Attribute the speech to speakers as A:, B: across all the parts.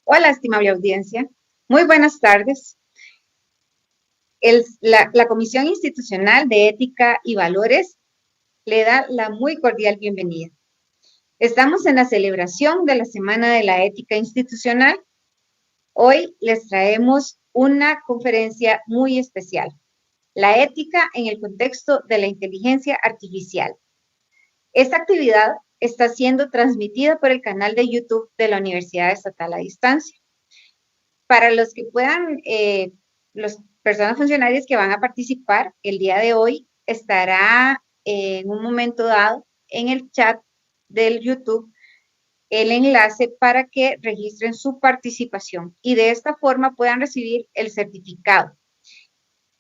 A: Hola, estimable audiencia. Muy buenas tardes. La Comisión Institucional de Ética y Valores le da la muy cordial bienvenida. Estamos en la celebración de la Semana de la Ética Institucional. Hoy les traemos una conferencia muy especial, la ética en el contexto de la inteligencia artificial. Esta actividad está siendo transmitida por el canal de YouTube de la Universidad Estatal a Distancia. Para los que puedan, las personas funcionarias que van a participar el día de hoy, estará en un momento dado en el chat del YouTube el enlace para que registren su participación y de esta forma puedan recibir el certificado.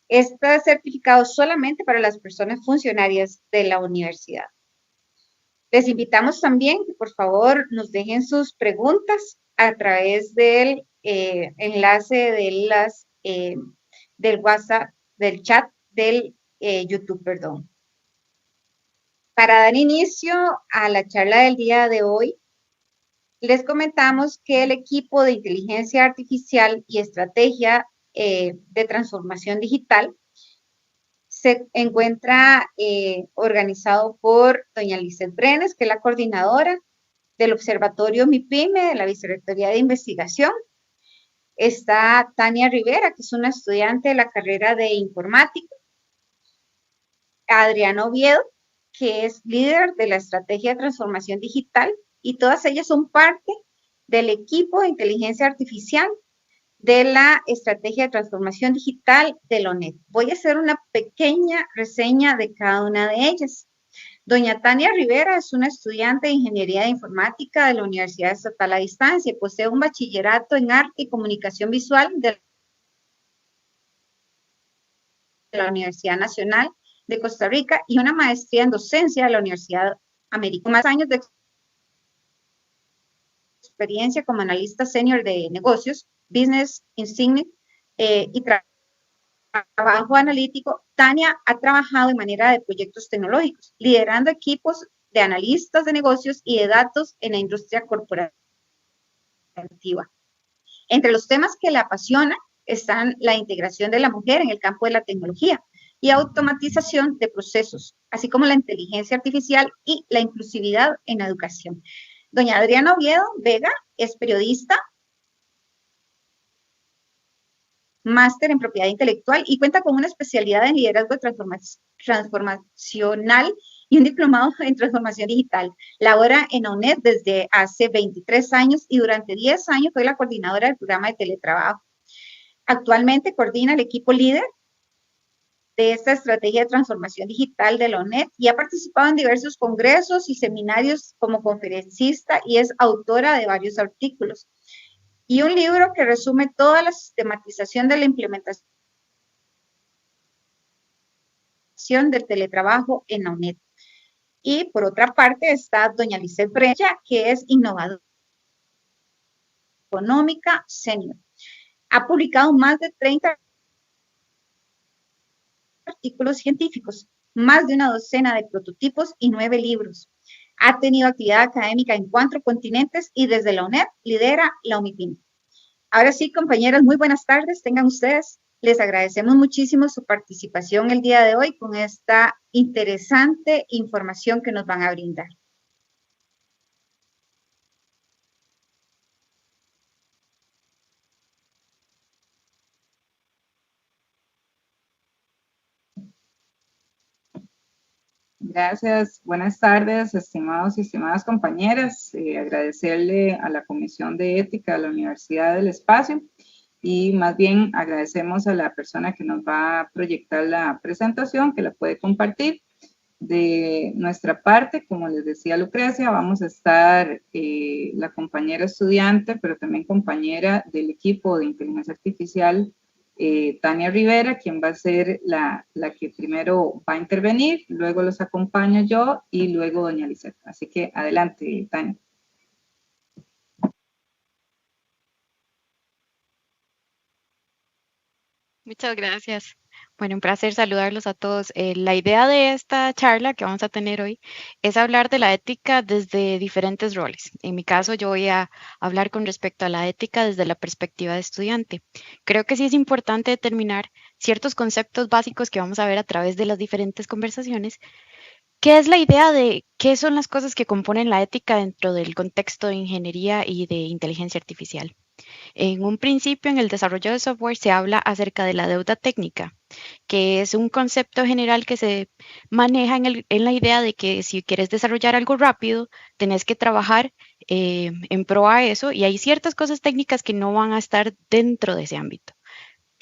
A: Este certificado solamente para las personas funcionarias de la universidad. Les invitamos también que por favor nos dejen sus preguntas a través del enlace del WhatsApp, del chat del YouTube, perdón. Para dar inicio a la charla del día de hoy, les comentamos que el equipo de inteligencia artificial y estrategia de transformación digital se encuentra organizado por doña Lizeth Brenes, que es la coordinadora del Observatorio MIPYME, de la Vicerrectoría de Investigación. Está Tania Rivera, que es una estudiante de la carrera de Informática. Adriana Oviedo, que es líder de la Estrategia de Transformación Digital, y todas ellas son parte del equipo de inteligencia artificial de la Estrategia de Transformación Digital de la ONED. Voy a hacer una pequeña reseña de cada una de ellas. Doña Tania Rivera es una estudiante de Ingeniería de Informática de la Universidad Estatal a Distancia. Posee un bachillerato en Arte y Comunicación Visual de la Universidad Nacional de Costa Rica y una maestría en Docencia de la Universidad Americana. Más años de experiencia como analista senior de negocios, Business Insight y trabajo analítico. Tania ha trabajado de manera de proyectos tecnológicos, liderando equipos de analistas de negocios y de datos en la industria corporativa. Entre los temas que le apasionan están la integración de la mujer en el campo de la tecnología y automatización de procesos, así como la inteligencia artificial y la inclusividad en la educación. Doña Adriana Oviedo Vega es periodista, máster en propiedad intelectual y cuenta con una especialidad en liderazgo transformacional y un diplomado en transformación digital. Labora en ONED desde hace 23 años y durante 10 años fue la coordinadora del programa de teletrabajo. Actualmente coordina el equipo líder de esta estrategia de transformación digital de la ONED y ha participado en diversos congresos y seminarios como conferencista y es autora de varios artículos. Y un libro que resume toda la sistematización de la implementación del teletrabajo en la UNED. Y por otra parte está doña Lizeth Brenes, que es innovadora económica senior. Ha publicado más de 30 artículos científicos, más de una docena de prototipos y 9 libros. Ha tenido actividad académica en 4 continentes y desde la UNED lidera la UMIPYME. Ahora sí, compañeros, muy buenas tardes, tengan ustedes. Les agradecemos muchísimo su participación el día de hoy con esta interesante información que nos van a brindar.
B: Gracias, buenas tardes, estimados y estimadas compañeras. Agradecerle a la Comisión de Ética de la Universidad del Espacio y más bien agradecemos a la persona que nos va a proyectar la presentación, que la puede compartir. De nuestra parte, como les decía Lucrecia, vamos a estar la compañera estudiante, pero también compañera del equipo de inteligencia artificial, Tania Rivera, quien va a ser la que primero va a intervenir, luego los acompaño yo y luego doña Lizeth. Así que adelante, Tania.
C: Muchas gracias. Bueno, un placer saludarlos a todos. La idea de esta charla que vamos a tener hoy es hablar de la ética desde diferentes roles. En mi caso, yo voy a hablar con respecto a la ética desde la perspectiva de estudiante. Creo que sí es importante determinar ciertos conceptos básicos que vamos a ver a través de las diferentes conversaciones. ¿Qué es la idea de qué son las cosas que componen la ética dentro del contexto de ingeniería y de inteligencia artificial? En un principio, en el desarrollo de software se habla acerca de la deuda técnica, que es un concepto general que se maneja en la idea de que si quieres desarrollar algo rápido, tenés que trabajar en pro a eso y hay ciertas cosas técnicas que no van a estar dentro de ese ámbito.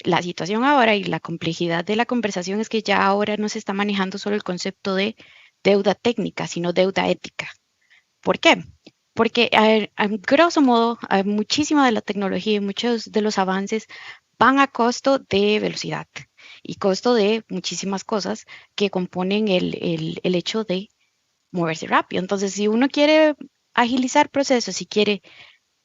C: La situación ahora y la complejidad de la conversación es que ya ahora no se está manejando solo el concepto de deuda técnica, sino deuda ética. ¿Por qué? Porque a grosso modo, muchísima de la tecnología y muchos de los avances van a costo de velocidad y costo de muchísimas cosas que componen el hecho de moverse rápido. Entonces, si uno quiere agilizar procesos, si quiere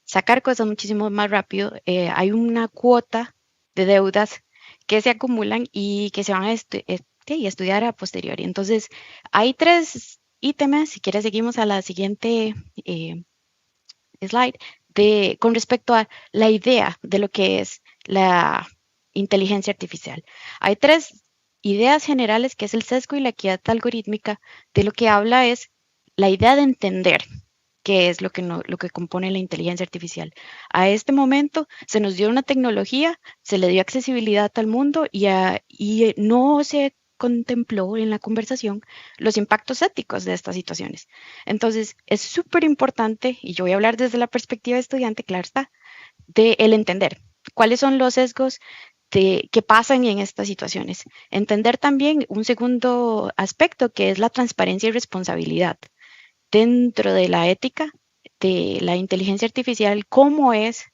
C: sacar cosas muchísimo más rápido, hay una cuota de deudas que se acumulan y que se van a sí, estudiar a posteriori. Entonces, hay tres ítems, si quieres seguimos a la siguiente slide, con respecto a la idea de lo que es la inteligencia artificial. Hay tres ideas generales, que es el sesgo y la equidad algorítmica. De lo que habla es la idea de entender qué es lo que, lo que compone la inteligencia artificial. A este momento se nos dio una tecnología, se le dio accesibilidad al mundo y no se contempló en la conversación los impactos éticos de estas situaciones. Entonces, es súper importante, y yo voy a hablar desde la perspectiva de estudiante, claro está, de el entender cuáles son los sesgos que pasan en estas situaciones. Entender también un segundo aspecto que es la transparencia y responsabilidad dentro de la ética de la inteligencia artificial, cómo es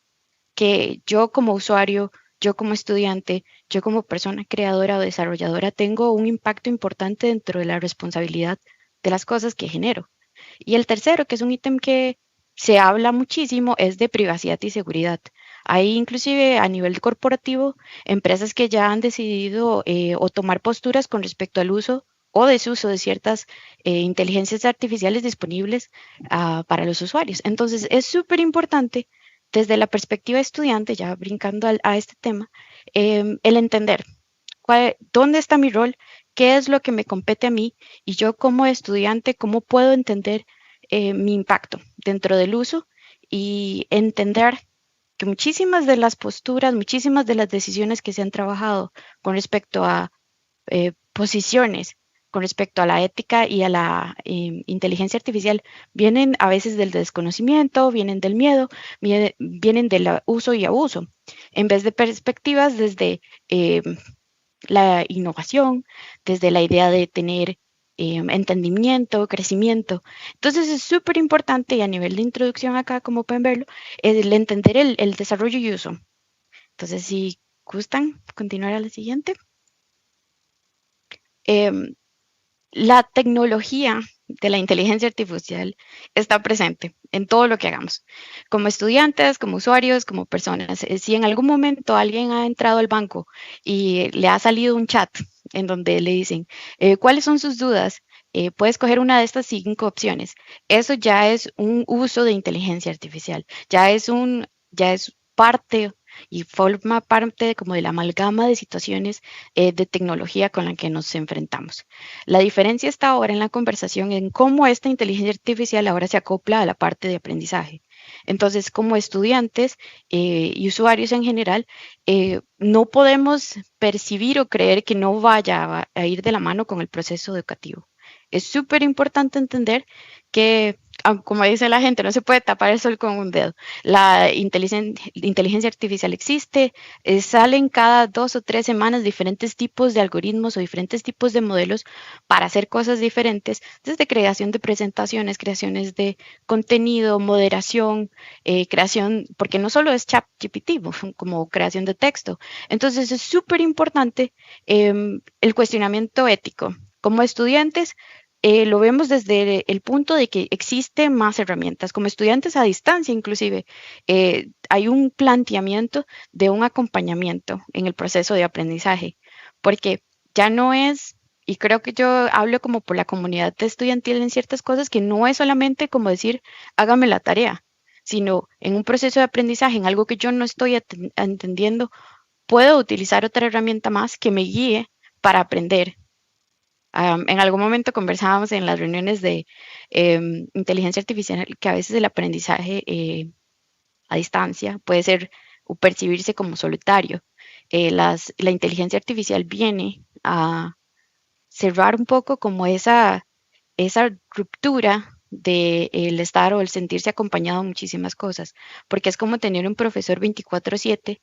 C: que yo como usuario, yo como estudiante, yo como persona creadora o desarrolladora tengo un impacto importante dentro de la responsabilidad de las cosas que genero. Y el tercero, que es un ítem que se habla muchísimo, es de privacidad y seguridad. Hay inclusive a nivel corporativo empresas que ya han decidido o tomar posturas con respecto al uso o desuso de ciertas inteligencias artificiales disponibles para los usuarios. Entonces, es súper importante desde la perspectiva de estudiante, ya brincando a este tema, el entender dónde está mi rol, qué es lo que me compete a mí y yo como estudiante, cómo puedo entender mi impacto dentro del uso y entender que muchísimas de las posturas, muchísimas de las decisiones que se han trabajado con respecto a posiciones, con respecto a la ética y a la inteligencia artificial, vienen a veces del desconocimiento, vienen del miedo, vienen del uso y abuso, en vez de perspectivas desde la innovación, desde la idea de tener entendimiento, crecimiento. Entonces es súper importante y a nivel de introducción acá, como pueden verlo, el entender el desarrollo y uso. Entonces, si gustan, continuar a la siguiente. La tecnología de la inteligencia artificial está presente en todo lo que hagamos, como estudiantes, como usuarios, como personas. Si en algún momento alguien ha entrado al banco y le ha salido un chat en donde le dicen, ¿cuáles son sus dudas? Puede escoger una de estas 5 opciones. Eso ya es un uso de inteligencia artificial, ya es parte y forma parte como de la amalgama de situaciones de tecnología con la que nos enfrentamos. La diferencia está ahora en la conversación en cómo esta inteligencia artificial ahora se acopla a la parte de aprendizaje. Entonces, como estudiantes y usuarios en general, no podemos percibir o creer que no vaya a ir de la mano con el proceso educativo. Es súper importante entender que, como dice la gente, no se puede tapar el sol con un dedo. La inteligencia artificial existe, salen cada 2 o 3 semanas diferentes tipos de algoritmos o diferentes tipos de modelos para hacer cosas diferentes, desde creación de presentaciones, creaciones de contenido, moderación, creación, porque no solo es ChatGPT, como creación de texto. Entonces es súper importante el cuestionamiento ético. Como estudiantes, lo vemos desde el punto de que existen más herramientas. Como estudiantes a distancia, inclusive, hay un planteamiento de un acompañamiento en el proceso de aprendizaje, porque ya no es, y creo que yo hablo como por la comunidad estudiantil en ciertas cosas, que no es solamente como decir, hágame la tarea, sino en un proceso de aprendizaje, en algo que yo no estoy entendiendo, puedo utilizar otra herramienta más que me guíe para aprender. En algún momento conversábamos en las reuniones de inteligencia artificial que a veces el aprendizaje a distancia puede ser o percibirse como solitario. La inteligencia artificial viene a cerrar un poco como esa ruptura de el estar o el sentirse acompañado en muchísimas cosas, porque es como tener un profesor 24/7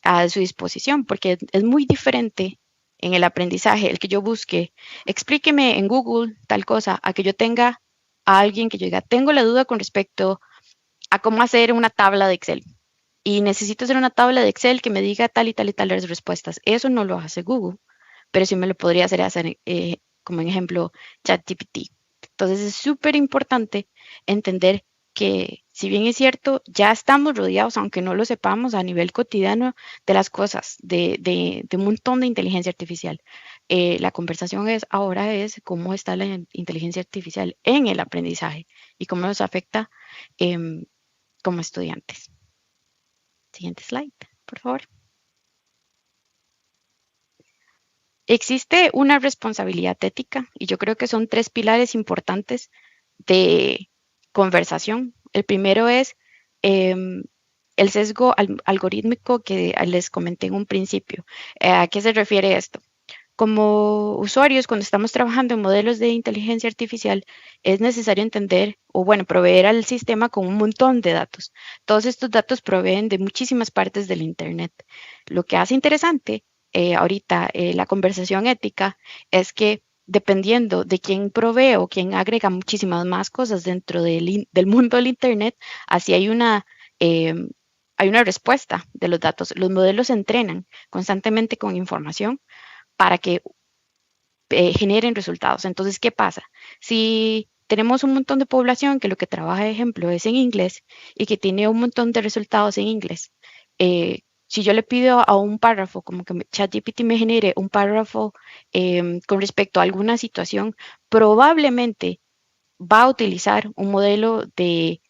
C: a su disposición, porque es muy diferente en el aprendizaje el que yo busque, explíqueme en Google tal cosa, a que yo tenga a alguien que yo diga, tengo la duda con respecto a cómo hacer una tabla de Excel y necesito hacer una tabla de Excel que me diga tal y tal y tal las respuestas. Eso no lo hace Google, pero sí me lo podría hacer como en ejemplo ChatGPT. Entonces es súper importante entender que si bien es cierto, ya estamos rodeados, aunque no lo sepamos a nivel cotidiano, de las cosas, de un montón de inteligencia artificial. La conversación ahora es cómo está la inteligencia artificial en el aprendizaje y cómo nos afecta como estudiantes. Siguiente slide, por favor. Existe una responsabilidad ética y yo creo que son 3 pilares importantes de conversación. El primero es el sesgo algorítmico que les comenté en un principio. ¿A qué se refiere esto? Como usuarios, cuando estamos trabajando en modelos de inteligencia artificial, es necesario entender o, bueno, proveer al sistema con un montón de datos. Todos estos datos proveen de muchísimas partes del Internet. Lo que hace interesante ahorita la conversación ética es que dependiendo de quién provee o quién agrega muchísimas más cosas dentro del mundo del Internet, así hay una respuesta de los datos. Los modelos se entrenan constantemente con información para que generen resultados. Entonces, ¿qué pasa? Si tenemos un montón de población que lo que trabaja, de ejemplo, es en inglés y que tiene un montón de resultados en inglés, si yo le pido a un párrafo, como que ChatGPT me genere un párrafo con respecto a alguna situación, probablemente va a utilizar un modelo de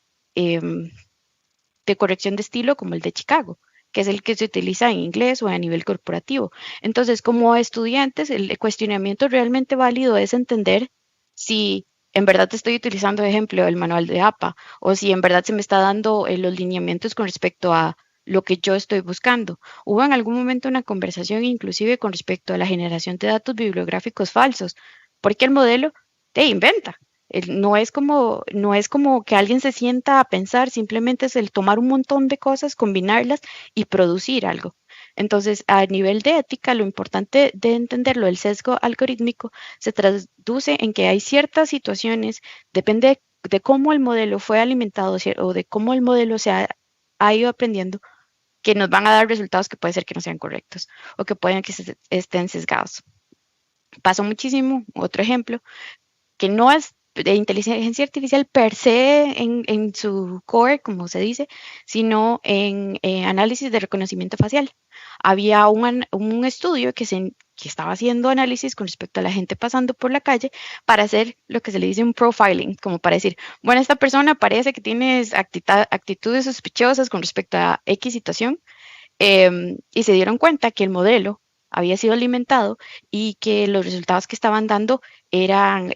C: corrección de estilo como el de Chicago, que es el que se utiliza en inglés o a nivel corporativo. Entonces, como estudiantes, el cuestionamiento realmente válido es entender si en verdad estoy utilizando, por ejemplo, el manual de APA o si en verdad se me está dando los lineamientos con respecto a lo que yo estoy buscando. Hubo en algún momento una conversación inclusive con respecto a la generación de datos bibliográficos falsos, porque el modelo te inventa. No es como que alguien se sienta a pensar, simplemente es el tomar un montón de cosas, combinarlas y producir algo. Entonces, a nivel de ética, lo importante de entenderlo, el sesgo algorítmico, se traduce en que hay ciertas situaciones, depende de cómo el modelo fue alimentado o de cómo el modelo ha ido aprendiendo, que nos van a dar resultados que puede ser que no sean correctos o que pueden que estén sesgados. Pasó muchísimo, otro ejemplo, que no es de inteligencia artificial per se en su core, como se dice, sino en análisis de reconocimiento facial. Había un estudio que estaba haciendo análisis con respecto a la gente pasando por la calle para hacer lo que se le dice un profiling, como para decir, bueno, esta persona parece que tiene actitudes sospechosas con respecto a X situación, y se dieron cuenta que el modelo había sido alimentado y que los resultados que estaban dando eran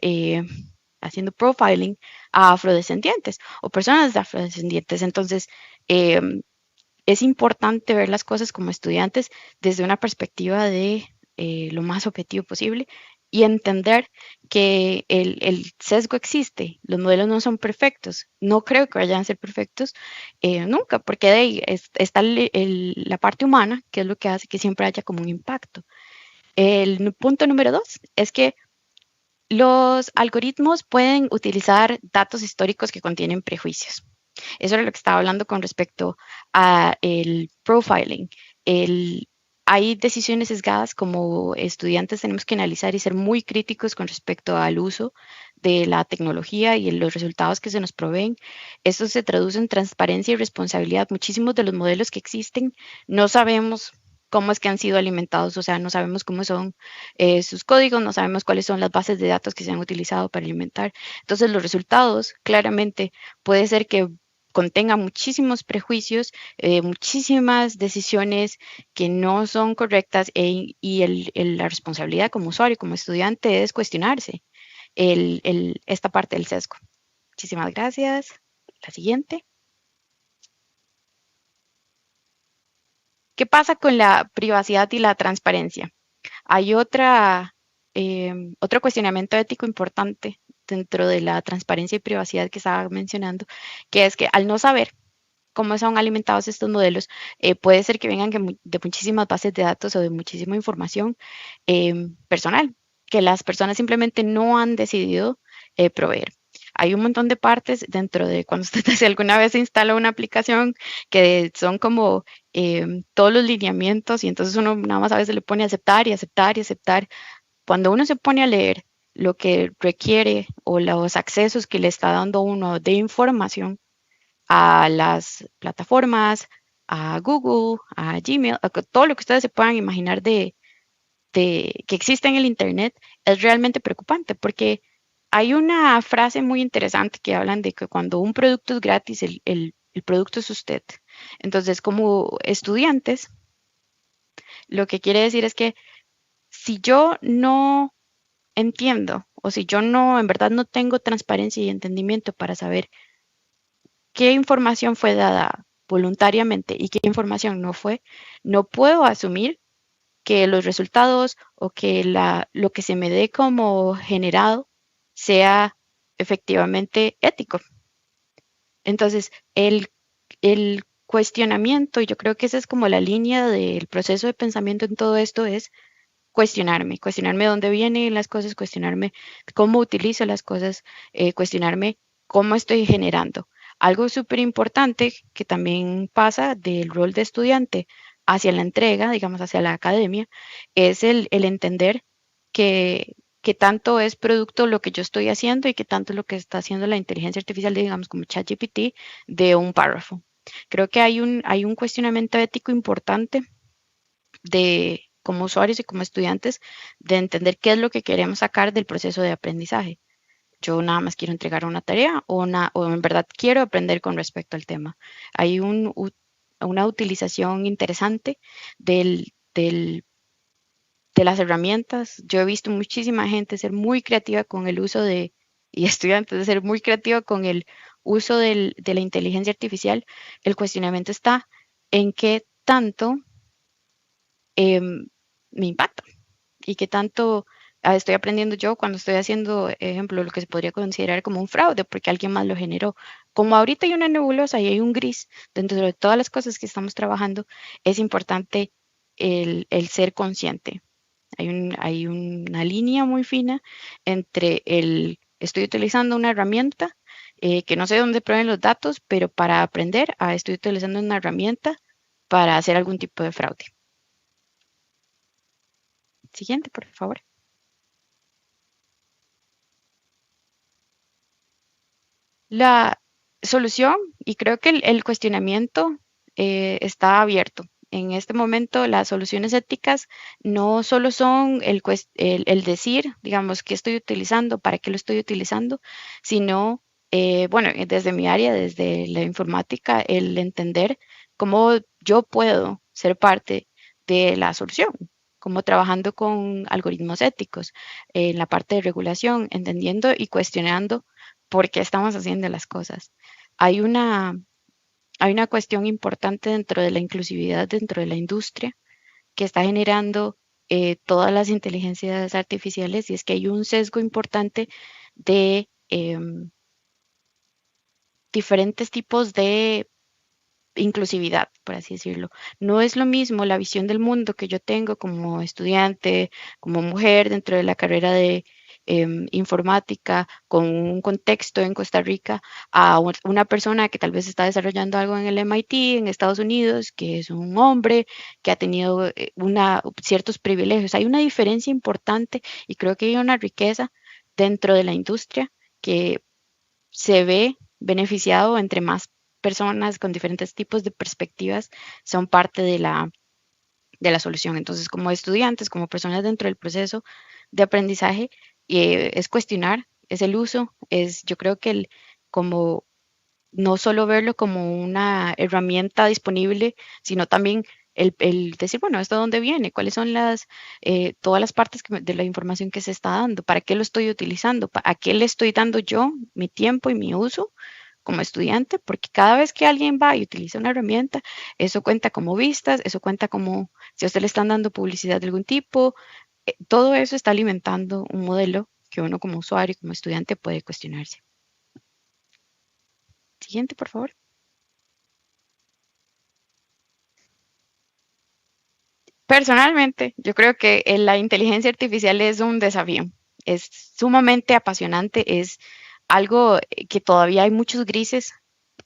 C: haciendo profiling a afrodescendientes o personas de afrodescendientes. Entonces, es importante ver las cosas como estudiantes desde una perspectiva de lo más objetivo posible y entender que el sesgo existe. Los modelos no son perfectos. No creo que vayan a ser perfectos nunca, porque de ahí está la parte humana, que es lo que hace que siempre haya como un impacto. El punto número 2 es que los algoritmos pueden utilizar datos históricos que contienen prejuicios. Eso era lo que estaba hablando con respecto a el profiling. Hay decisiones sesgadas. Como estudiantes tenemos que analizar y ser muy críticos con respecto al uso de la tecnología y los resultados que se nos proveen. Esto se traduce en transparencia y responsabilidad. Muchísimos de los modelos que existen no sabemos cómo es que han sido alimentados, o sea, no sabemos cómo son sus códigos, no sabemos cuáles son las bases de datos que se han utilizado para alimentar. Entonces, los resultados claramente puede ser que contenga muchísimos prejuicios, muchísimas decisiones que no son correctas y la responsabilidad como usuario, como estudiante, es cuestionarse esta parte del sesgo. Muchísimas gracias. La siguiente. ¿Qué pasa con la privacidad y la transparencia? Hay otro cuestionamiento ético importante dentro de la transparencia y privacidad que estaba mencionando, que es que al no saber cómo son alimentados estos modelos, puede ser que vengan de muchísimas bases de datos o de muchísima información personal, que las personas simplemente no han decidido proveer. Hay un montón de partes dentro de cuando usted si alguna vez instala una aplicación que son como todos los lineamientos y entonces uno nada más a veces le pone aceptar y aceptar y aceptar. Cuando uno se pone a leer lo que requiere o los accesos que le está dando uno de información a las plataformas, a Google, a Gmail, a todo lo que ustedes se puedan imaginar de que existe en el Internet, es realmente preocupante porque hay una frase muy interesante que hablan de que cuando un producto es gratis, el producto es usted. Entonces, como estudiantes, lo que quiere decir es que si yo no entiendo o si yo no, en verdad no tengo transparencia y entendimiento para saber qué información fue dada voluntariamente y qué información no fue, no puedo asumir que los resultados o que lo que se me dé como generado sea efectivamente ético. Entonces, el cuestionamiento, y yo creo que esa es como la línea del proceso de pensamiento en todo esto, es cuestionarme dónde vienen las cosas, cuestionarme cómo utilizo las cosas, cuestionarme cómo estoy generando. Algo súper importante que también pasa del rol de estudiante hacia la entrega, digamos, hacia la academia, es el entender que tanto es producto lo que yo estoy haciendo y que tanto es lo que está haciendo la inteligencia artificial, digamos, como ChatGPT, de un párrafo. Creo que hay un cuestionamiento ético importante de como usuarios y como estudiantes de entender qué es lo que queremos sacar del proceso de aprendizaje. Yo nada más quiero entregar una tarea o en verdad quiero aprender con respecto al tema. Hay una utilización interesante de las herramientas. Yo he visto muchísima gente ser muy creativa con el uso y estudiantes de ser muy creativa con el uso de la inteligencia artificial. El cuestionamiento está en qué tanto me impacta y qué tanto estoy aprendiendo yo cuando estoy haciendo, ejemplo, lo que se podría considerar como un fraude, porque alguien más lo generó. Como ahorita hay una nebulosa y hay un gris dentro de todas las cosas que estamos trabajando, es importante el ser consciente. Hay una línea muy fina entre estoy utilizando una herramienta que no sé dónde prueben los datos, pero para aprender, estoy utilizando una herramienta para hacer algún tipo de fraude. Siguiente, por favor. La solución, y creo que el cuestionamiento está abierto. En este momento, las soluciones éticas no solo son el decir, digamos, qué estoy utilizando, para qué lo estoy utilizando, sino, bueno, desde mi área, desde la informática, el entender cómo yo puedo ser parte de la solución, como trabajando con algoritmos éticos, en la parte de regulación, entendiendo y cuestionando por qué estamos haciendo las cosas. Hay una cuestión importante dentro de la inclusividad, dentro de la industria, que está generando todas las inteligencias artificiales y es que hay un sesgo importante de diferentes tipos de inclusividad, por así decirlo. No es lo mismo la visión del mundo que yo tengo como estudiante, como mujer dentro de la carrera de informática, con un contexto en Costa Rica, a una persona que tal vez está desarrollando algo en el MIT, en Estados Unidos, que es un hombre, que ha tenido ciertos privilegios. Hay una diferencia importante y creo que hay una riqueza dentro de la industria que se ve beneficiado entre más personas con diferentes tipos de perspectivas son parte de la solución. Entonces, como estudiantes, como personas dentro del proceso de aprendizaje, es cuestionar, es el uso, yo creo que como no solo verlo como una herramienta disponible, sino también el decir, bueno, ¿esto de dónde viene? ¿Cuáles son todas las partes de la información que se está dando? ¿Para qué lo estoy utilizando? ¿A qué le estoy dando yo mi tiempo y mi uso como estudiante? Porque cada vez que alguien va y utiliza una herramienta, eso cuenta como vistas, eso cuenta como si a usted le están dando publicidad de algún tipo, todo eso está alimentando un modelo que uno como usuario, como estudiante puede cuestionarse. Siguiente, por favor. Personalmente, yo creo que la inteligencia artificial es un desafío, es sumamente apasionante, es algo que todavía hay muchos grises,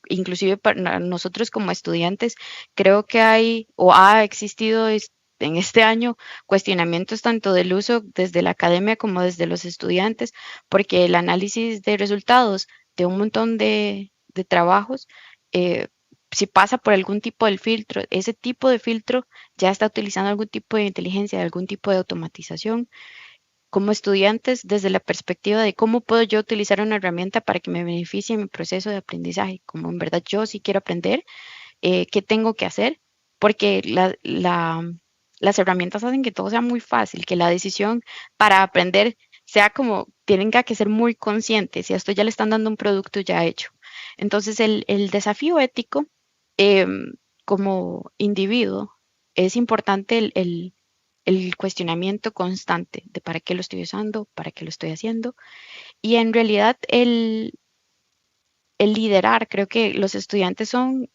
C: inclusive para nosotros como estudiantes, creo que hay o ha existido en este año cuestionamientos tanto del uso desde la academia como desde los estudiantes, porque el análisis de resultados de un montón de trabajos, si pasa por algún tipo de filtro, ese tipo de filtro ya está utilizando algún tipo de inteligencia, algún tipo de automatización. Como estudiantes, desde la perspectiva de cómo puedo yo utilizar una herramienta para que me beneficie en mi proceso de aprendizaje, como en verdad yo sí quiero aprender, qué tengo que hacer, porque las herramientas hacen que todo sea muy fácil, que la decisión para aprender sea como, tienen que ser muy conscientes, si a esto ya le están dando un producto ya hecho. Entonces, el desafío ético como individuo es importante el cuestionamiento constante de para qué lo estoy usando, para qué lo estoy haciendo. Y en realidad el liderar, creo que los estudiantes son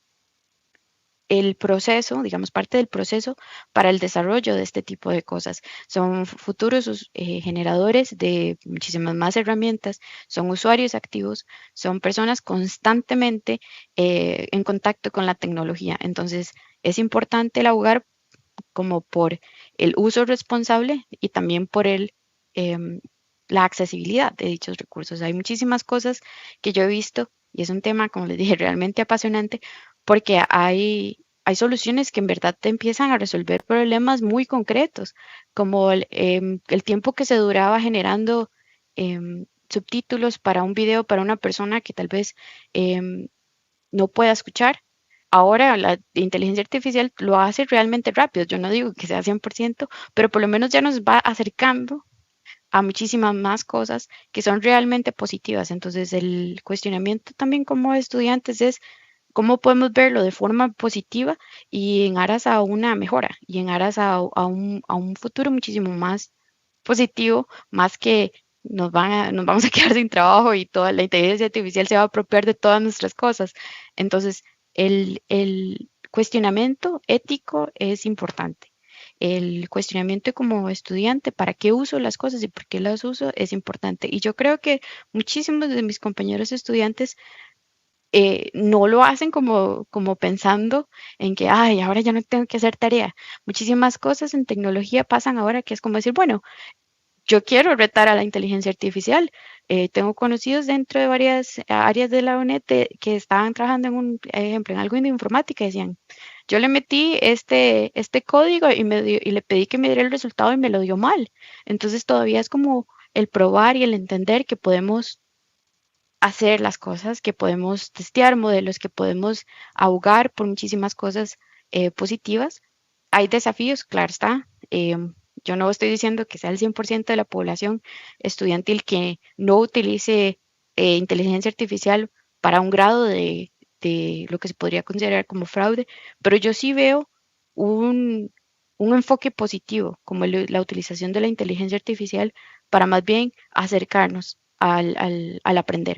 C: el proceso, digamos, parte del proceso para el desarrollo de este tipo de cosas. Son futuros generadores de muchísimas más herramientas, son usuarios activos, son personas constantemente en contacto con la tecnología. Entonces, es importante el abogar como por el uso responsable y también por la accesibilidad de dichos recursos. Hay muchísimas cosas que yo he visto y es un tema, como les dije, realmente apasionante porque hay soluciones que en verdad te empiezan a resolver problemas muy concretos, como el tiempo que se duraba generando subtítulos para un video para una persona que tal vez no pueda escuchar. Ahora la inteligencia artificial lo hace realmente rápido. Yo no digo que sea 100%, pero por lo menos ya nos va acercando a muchísimas más cosas que son realmente positivas. Entonces, el cuestionamiento también como estudiantes es cómo podemos verlo de forma positiva y en aras a una mejora y en aras a un futuro muchísimo más positivo, más que nos vamos a quedar sin trabajo y toda la inteligencia artificial se va a apropiar de todas nuestras cosas. Entonces, el cuestionamiento ético es importante. El cuestionamiento como estudiante, ¿para qué uso las cosas y por qué las uso? Es importante. Y yo creo que muchísimos de mis compañeros estudiantes no lo hacen como pensando en que, ay, ahora ya no tengo que hacer tarea. Muchísimas cosas en tecnología pasan ahora que es como decir, bueno, yo quiero retar a la inteligencia artificial. Tengo conocidos dentro de varias áreas de la UNED que estaban trabajando en un ejemplo, en algo de informática, decían, yo le metí este código y le pedí que me diera el resultado y me lo dio mal. Entonces todavía es como el probar y el entender que podemos hacer las cosas, que podemos testear modelos, que podemos abogar por muchísimas cosas positivas. Hay desafíos, claro está. Yo no estoy diciendo que sea el 100% de la población estudiantil que no utilice inteligencia artificial para un grado de lo que se podría considerar como fraude, pero yo sí veo un enfoque positivo como la utilización de la inteligencia artificial para más bien acercarnos al aprender.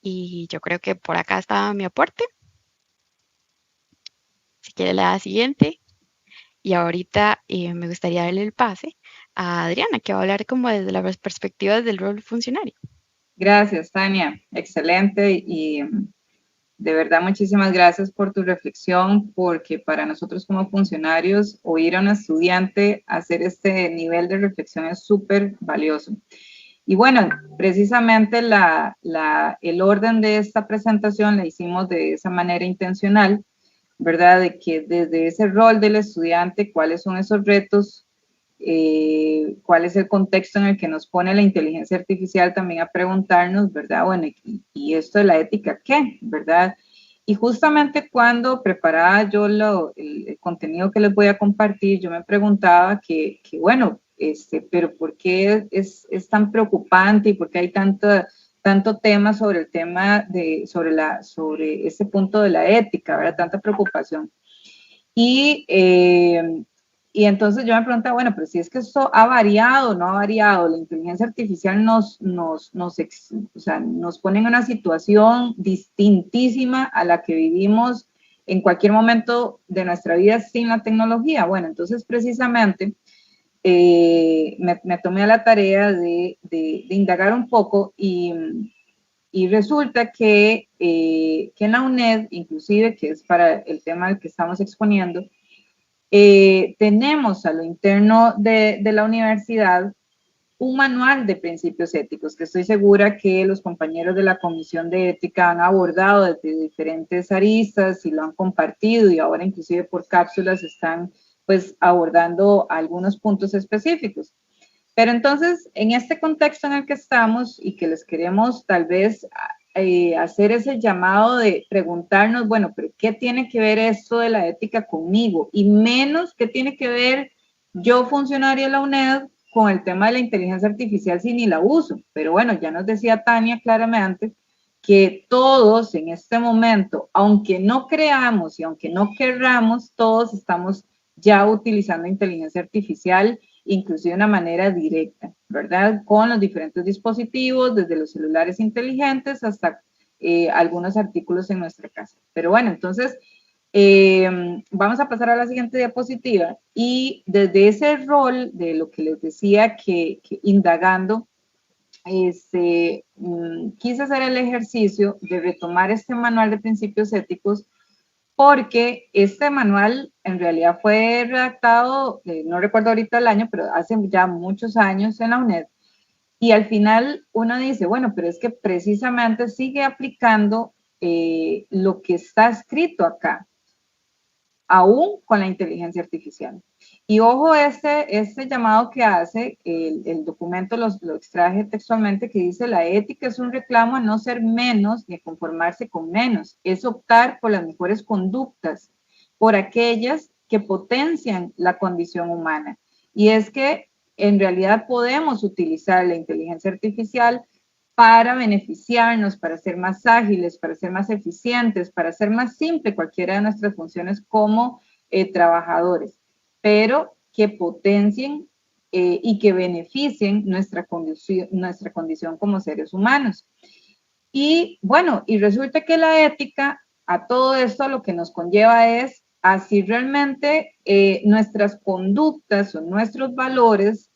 C: Y yo creo que por acá está mi aporte. Si quiere la siguiente. Y ahorita me gustaría darle el pase a Adriana, que va a hablar como desde las perspectivas del rol funcionario.
B: Gracias, Tania. Excelente y de verdad muchísimas gracias por tu reflexión, porque para nosotros como funcionarios oír a un estudiante hacer este nivel de reflexión es súper valioso. Y bueno, precisamente el orden de esta presentación la hicimos de esa manera intencional, ¿verdad? De que desde ese rol del estudiante, cuáles son esos retos, cuál es el contexto en el que nos pone la inteligencia artificial también a preguntarnos, ¿verdad? Bueno, y esto de la ética, ¿qué? ¿Verdad? Y justamente cuando preparaba yo el contenido que les voy a compartir, yo me preguntaba que bueno, pero ¿por qué es tan preocupante y por qué hay tanto tema sobre el tema sobre ese punto de la ética, ¿verdad? Tanta preocupación. Y entonces yo me preguntaba, bueno, pero si es que esto ha variado, no ha variado, la inteligencia artificial nos pone en una situación distintísima a la que vivimos en cualquier momento de nuestra vida sin la tecnología. Bueno, entonces precisamente me tomé a la tarea de indagar un poco y resulta que en la UNED, inclusive, que es para el tema al que estamos exponiendo, tenemos a lo interno de la universidad un manual de principios éticos que estoy segura que los compañeros de la Comisión de Ética han abordado desde diferentes aristas y lo han compartido y ahora inclusive por cápsulas están pues abordando algunos puntos específicos. Pero entonces, en este contexto en el que estamos y que les queremos tal vez hacer ese llamado de preguntarnos, bueno, pero ¿qué tiene que ver esto de la ética conmigo? Y menos, ¿qué tiene que ver yo, funcionaria de la UNED, con el tema de la inteligencia artificial si ni la uso? Pero bueno, ya nos decía Tania claramente que todos en este momento, aunque no creamos y aunque no querramos, todos estamos ya utilizando inteligencia artificial, inclusive de una manera directa, ¿verdad? Con los diferentes dispositivos, desde los celulares inteligentes hasta algunos artículos en nuestra casa. Pero bueno, entonces vamos a pasar a la siguiente diapositiva y desde ese rol de lo que les decía que indagando, quise hacer el ejercicio de retomar este manual de principios éticos porque este manual en realidad fue redactado, no recuerdo ahorita el año, pero hace ya muchos años en la UNED, y al final uno dice, bueno, pero es que precisamente sigue aplicando lo que está escrito acá, aún con la inteligencia artificial. Y ojo, este llamado que hace el documento, lo extraje textualmente, que dice: la ética es un reclamo a no ser menos ni a conformarse con menos, es optar por las mejores conductas, por aquellas que potencian la condición humana. Y es que en realidad podemos utilizar la inteligencia artificial para beneficiarnos, para ser más ágiles, para ser más eficientes, para hacer más simple cualquiera de nuestras funciones como trabajadores, pero que potencien y que beneficien nuestra condición como seres humanos. Y bueno, y resulta que la ética a todo esto lo que nos conlleva es a si realmente nuestras conductas o nuestros valores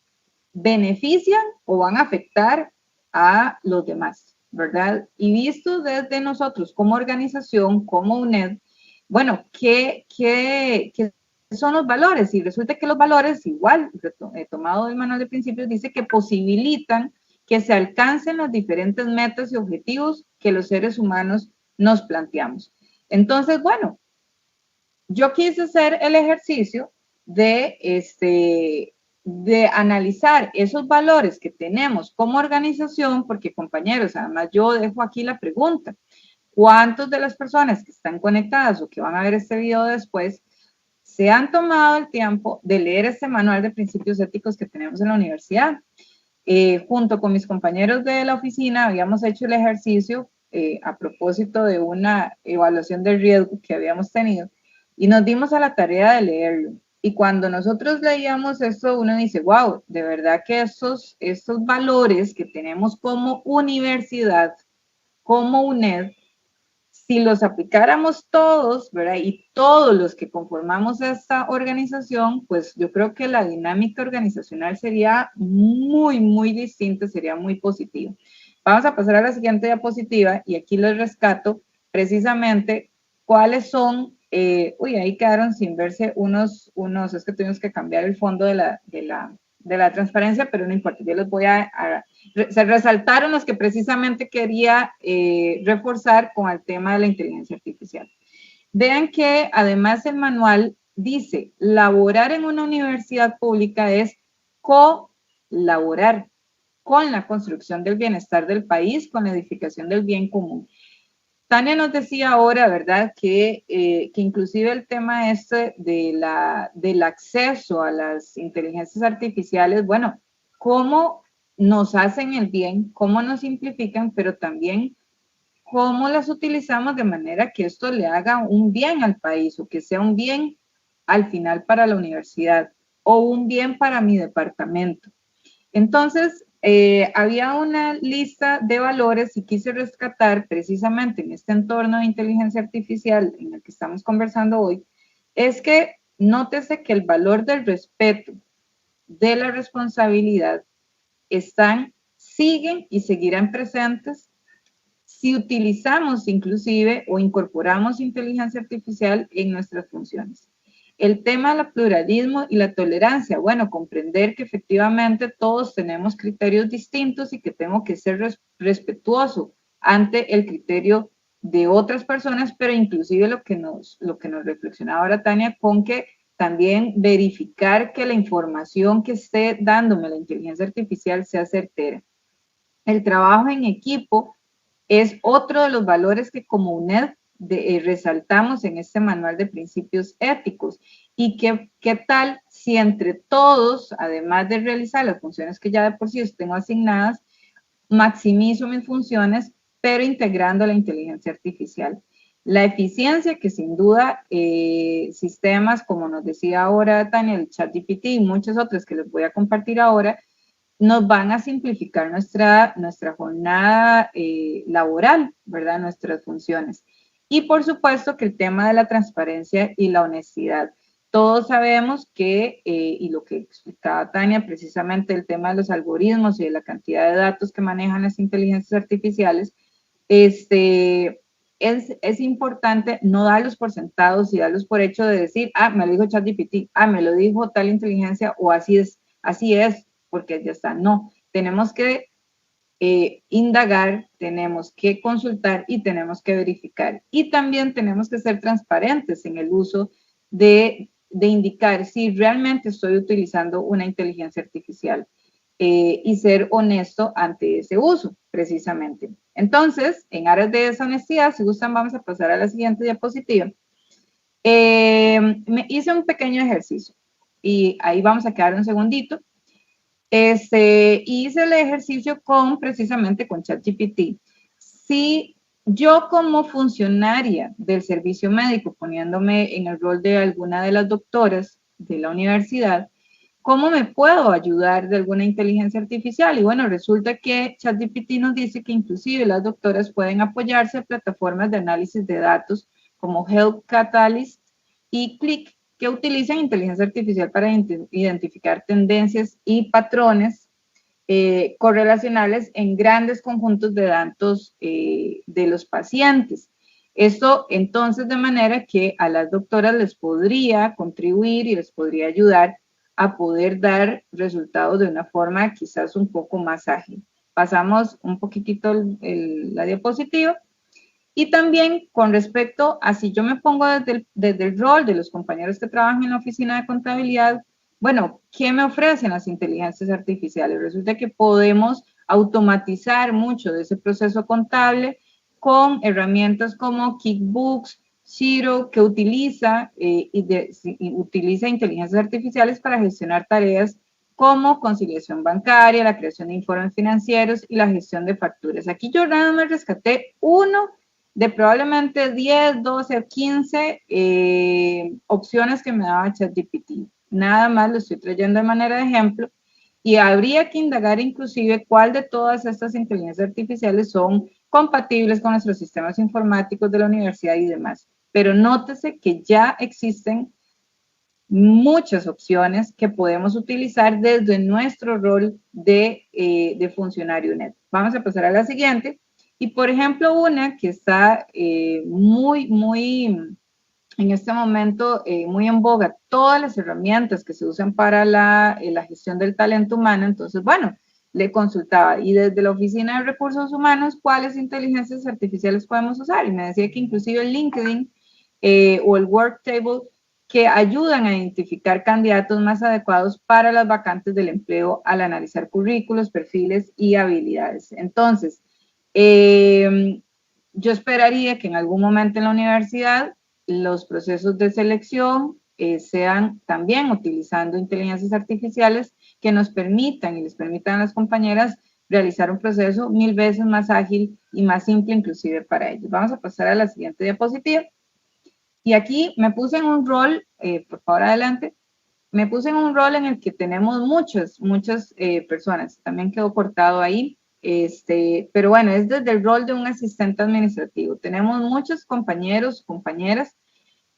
B: benefician o van a afectar a los demás, ¿verdad? Y visto desde nosotros como organización, como UNED, bueno, ¿qué son los valores? Y resulta que los valores, igual, tomado del manual de principios, dice que posibilitan que se alcancen las diferentes metas y objetivos que los seres humanos nos planteamos. Entonces, bueno, yo quise hacer el ejercicio de analizar esos valores que tenemos como organización, porque compañeros, además yo dejo aquí la pregunta: ¿cuántos de las personas que están conectadas o que van a ver este video después se han tomado el tiempo de leer este manual de principios éticos que tenemos en la universidad? Junto con mis compañeros de la oficina habíamos hecho el ejercicio a propósito de una evaluación de riesgo que habíamos tenido y nos dimos a la tarea de leerlo. Y cuando nosotros leíamos esto, uno dice, wow, de verdad que estos valores que tenemos como universidad, como UNED, si los aplicáramos todos, ¿verdad? Y todos los que conformamos esta organización, pues yo creo que la dinámica organizacional sería muy, muy distinta, sería muy positiva. Vamos a pasar a la siguiente diapositiva y aquí les rescato precisamente cuáles son, ahí quedaron sin verse unos, es que tuvimos que cambiar el fondo de la transparencia, pero no importa, yo les voy se resaltaron los que precisamente quería reforzar con el tema de la inteligencia artificial. Vean que además el manual dice, laborar en una universidad pública es colaborar con la construcción del bienestar del país, con la edificación del bien común. Tania nos decía ahora, ¿verdad?, que inclusive el tema este del acceso a las inteligencias artificiales, bueno, cómo nos hacen el bien, cómo nos simplifican, pero también cómo las utilizamos de manera que esto le haga un bien al país o que sea un bien al final para la universidad o un bien para mi departamento. Entonces, había una lista de valores y quise rescatar precisamente en este entorno de inteligencia artificial en el que estamos conversando hoy, es que nótese que el valor del respeto, de la responsabilidad, siguen y seguirán presentes si utilizamos inclusive o incorporamos inteligencia artificial en nuestras funciones. El tema del pluralismo y la tolerancia, bueno, comprender que efectivamente todos tenemos criterios distintos y que tengo que ser respetuoso ante el criterio de otras personas, pero inclusive lo que nos reflexionaba ahora Tania, con que también verificar que la información que esté dándome la inteligencia artificial sea certera. El trabajo en equipo es otro de los valores que como UNED resaltamos en este manual de principios éticos. Y qué tal si entre todos, además de realizar las funciones que ya de por sí tengo asignadas, maximizo mis funciones, pero integrando la inteligencia artificial. La eficiencia que sin duda sistemas, como nos decía ahora Tania, el ChatGPT y muchos otros que les voy a compartir ahora, nos van a simplificar nuestra jornada laboral, ¿verdad? Nuestras funciones. Y por supuesto que el tema de la transparencia y la honestidad. Todos sabemos que, y lo que explicaba Tania, precisamente el tema de los algoritmos y de la cantidad de datos que manejan las inteligencias artificiales, es importante no darlos por sentados y darlos por hecho de decir, me lo dijo ChatGPT, me lo dijo tal inteligencia, o así es, porque ya está. No, tenemos que indagar, tenemos que consultar y tenemos que verificar. Y también tenemos que ser transparentes en el uso de indicar si realmente estoy utilizando una inteligencia artificial y ser honesto ante ese uso, precisamente. Entonces, en aras de esa honestidad, si gustan, vamos a pasar a la siguiente diapositiva. Me hice un pequeño ejercicio y ahí vamos a quedar un segundito. Hice el ejercicio precisamente con ChatGPT. Si yo como funcionaria del servicio médico, poniéndome en el rol de alguna de las doctoras de la universidad, ¿cómo me puedo ayudar de alguna inteligencia artificial? Y bueno, resulta que ChatGPT nos dice que inclusive las doctoras pueden apoyarse a plataformas de análisis de datos como Health Catalyst y Click, que utilizan inteligencia artificial para identificar tendencias y patrones correlacionales en grandes conjuntos de datos de los pacientes. Esto entonces de manera que a las doctoras les podría contribuir y les podría ayudar a poder dar resultados de una forma quizás un poco más ágil. Pasamos un poquitito la diapositiva. Y también con respecto a si yo me pongo desde el rol de los compañeros que trabajan en la oficina de contabilidad, bueno, ¿qué me ofrecen las inteligencias artificiales? Resulta que podemos automatizar mucho de ese proceso contable con herramientas como QuickBooks, Xero, que utiliza inteligencias artificiales para gestionar tareas como conciliación bancaria, la creación de informes financieros y la gestión de facturas. Aquí yo nada más rescaté uno de probablemente 10, 12 o 15 opciones que me daba ChatGPT. Nada más lo estoy trayendo de manera de ejemplo y habría que indagar inclusive cuál de todas estas inteligencias artificiales son compatibles con nuestros sistemas informáticos de la universidad y demás. Pero nótese que ya existen muchas opciones que podemos utilizar desde nuestro rol de funcionario UNED. Vamos a pasar a la siguiente. Y por ejemplo, una que está muy en este momento muy en boga, todas las herramientas que se usan para la gestión del talento humano. Entonces, bueno, le consultaba y desde la Oficina de Recursos Humanos, ¿cuáles inteligencias artificiales podemos usar? Y me decía que inclusive LinkedIn o el Work Table, que ayudan a identificar candidatos más adecuados para las vacantes del empleo al analizar currículos, perfiles y habilidades. Entonces, yo esperaría que en algún momento en la universidad los procesos de selección sean también utilizando inteligencias artificiales que nos permitan y les permitan a las compañeras realizar un proceso 1000 veces más ágil y más simple inclusive para ellos. Vamos a pasar a la siguiente diapositiva. Y aquí me puse en un rol, por favor adelante, me puse en un rol en el que tenemos muchas personas, también quedó cortado ahí, pero bueno, es desde el rol de un asistente administrativo. Tenemos muchos compañeros, compañeras,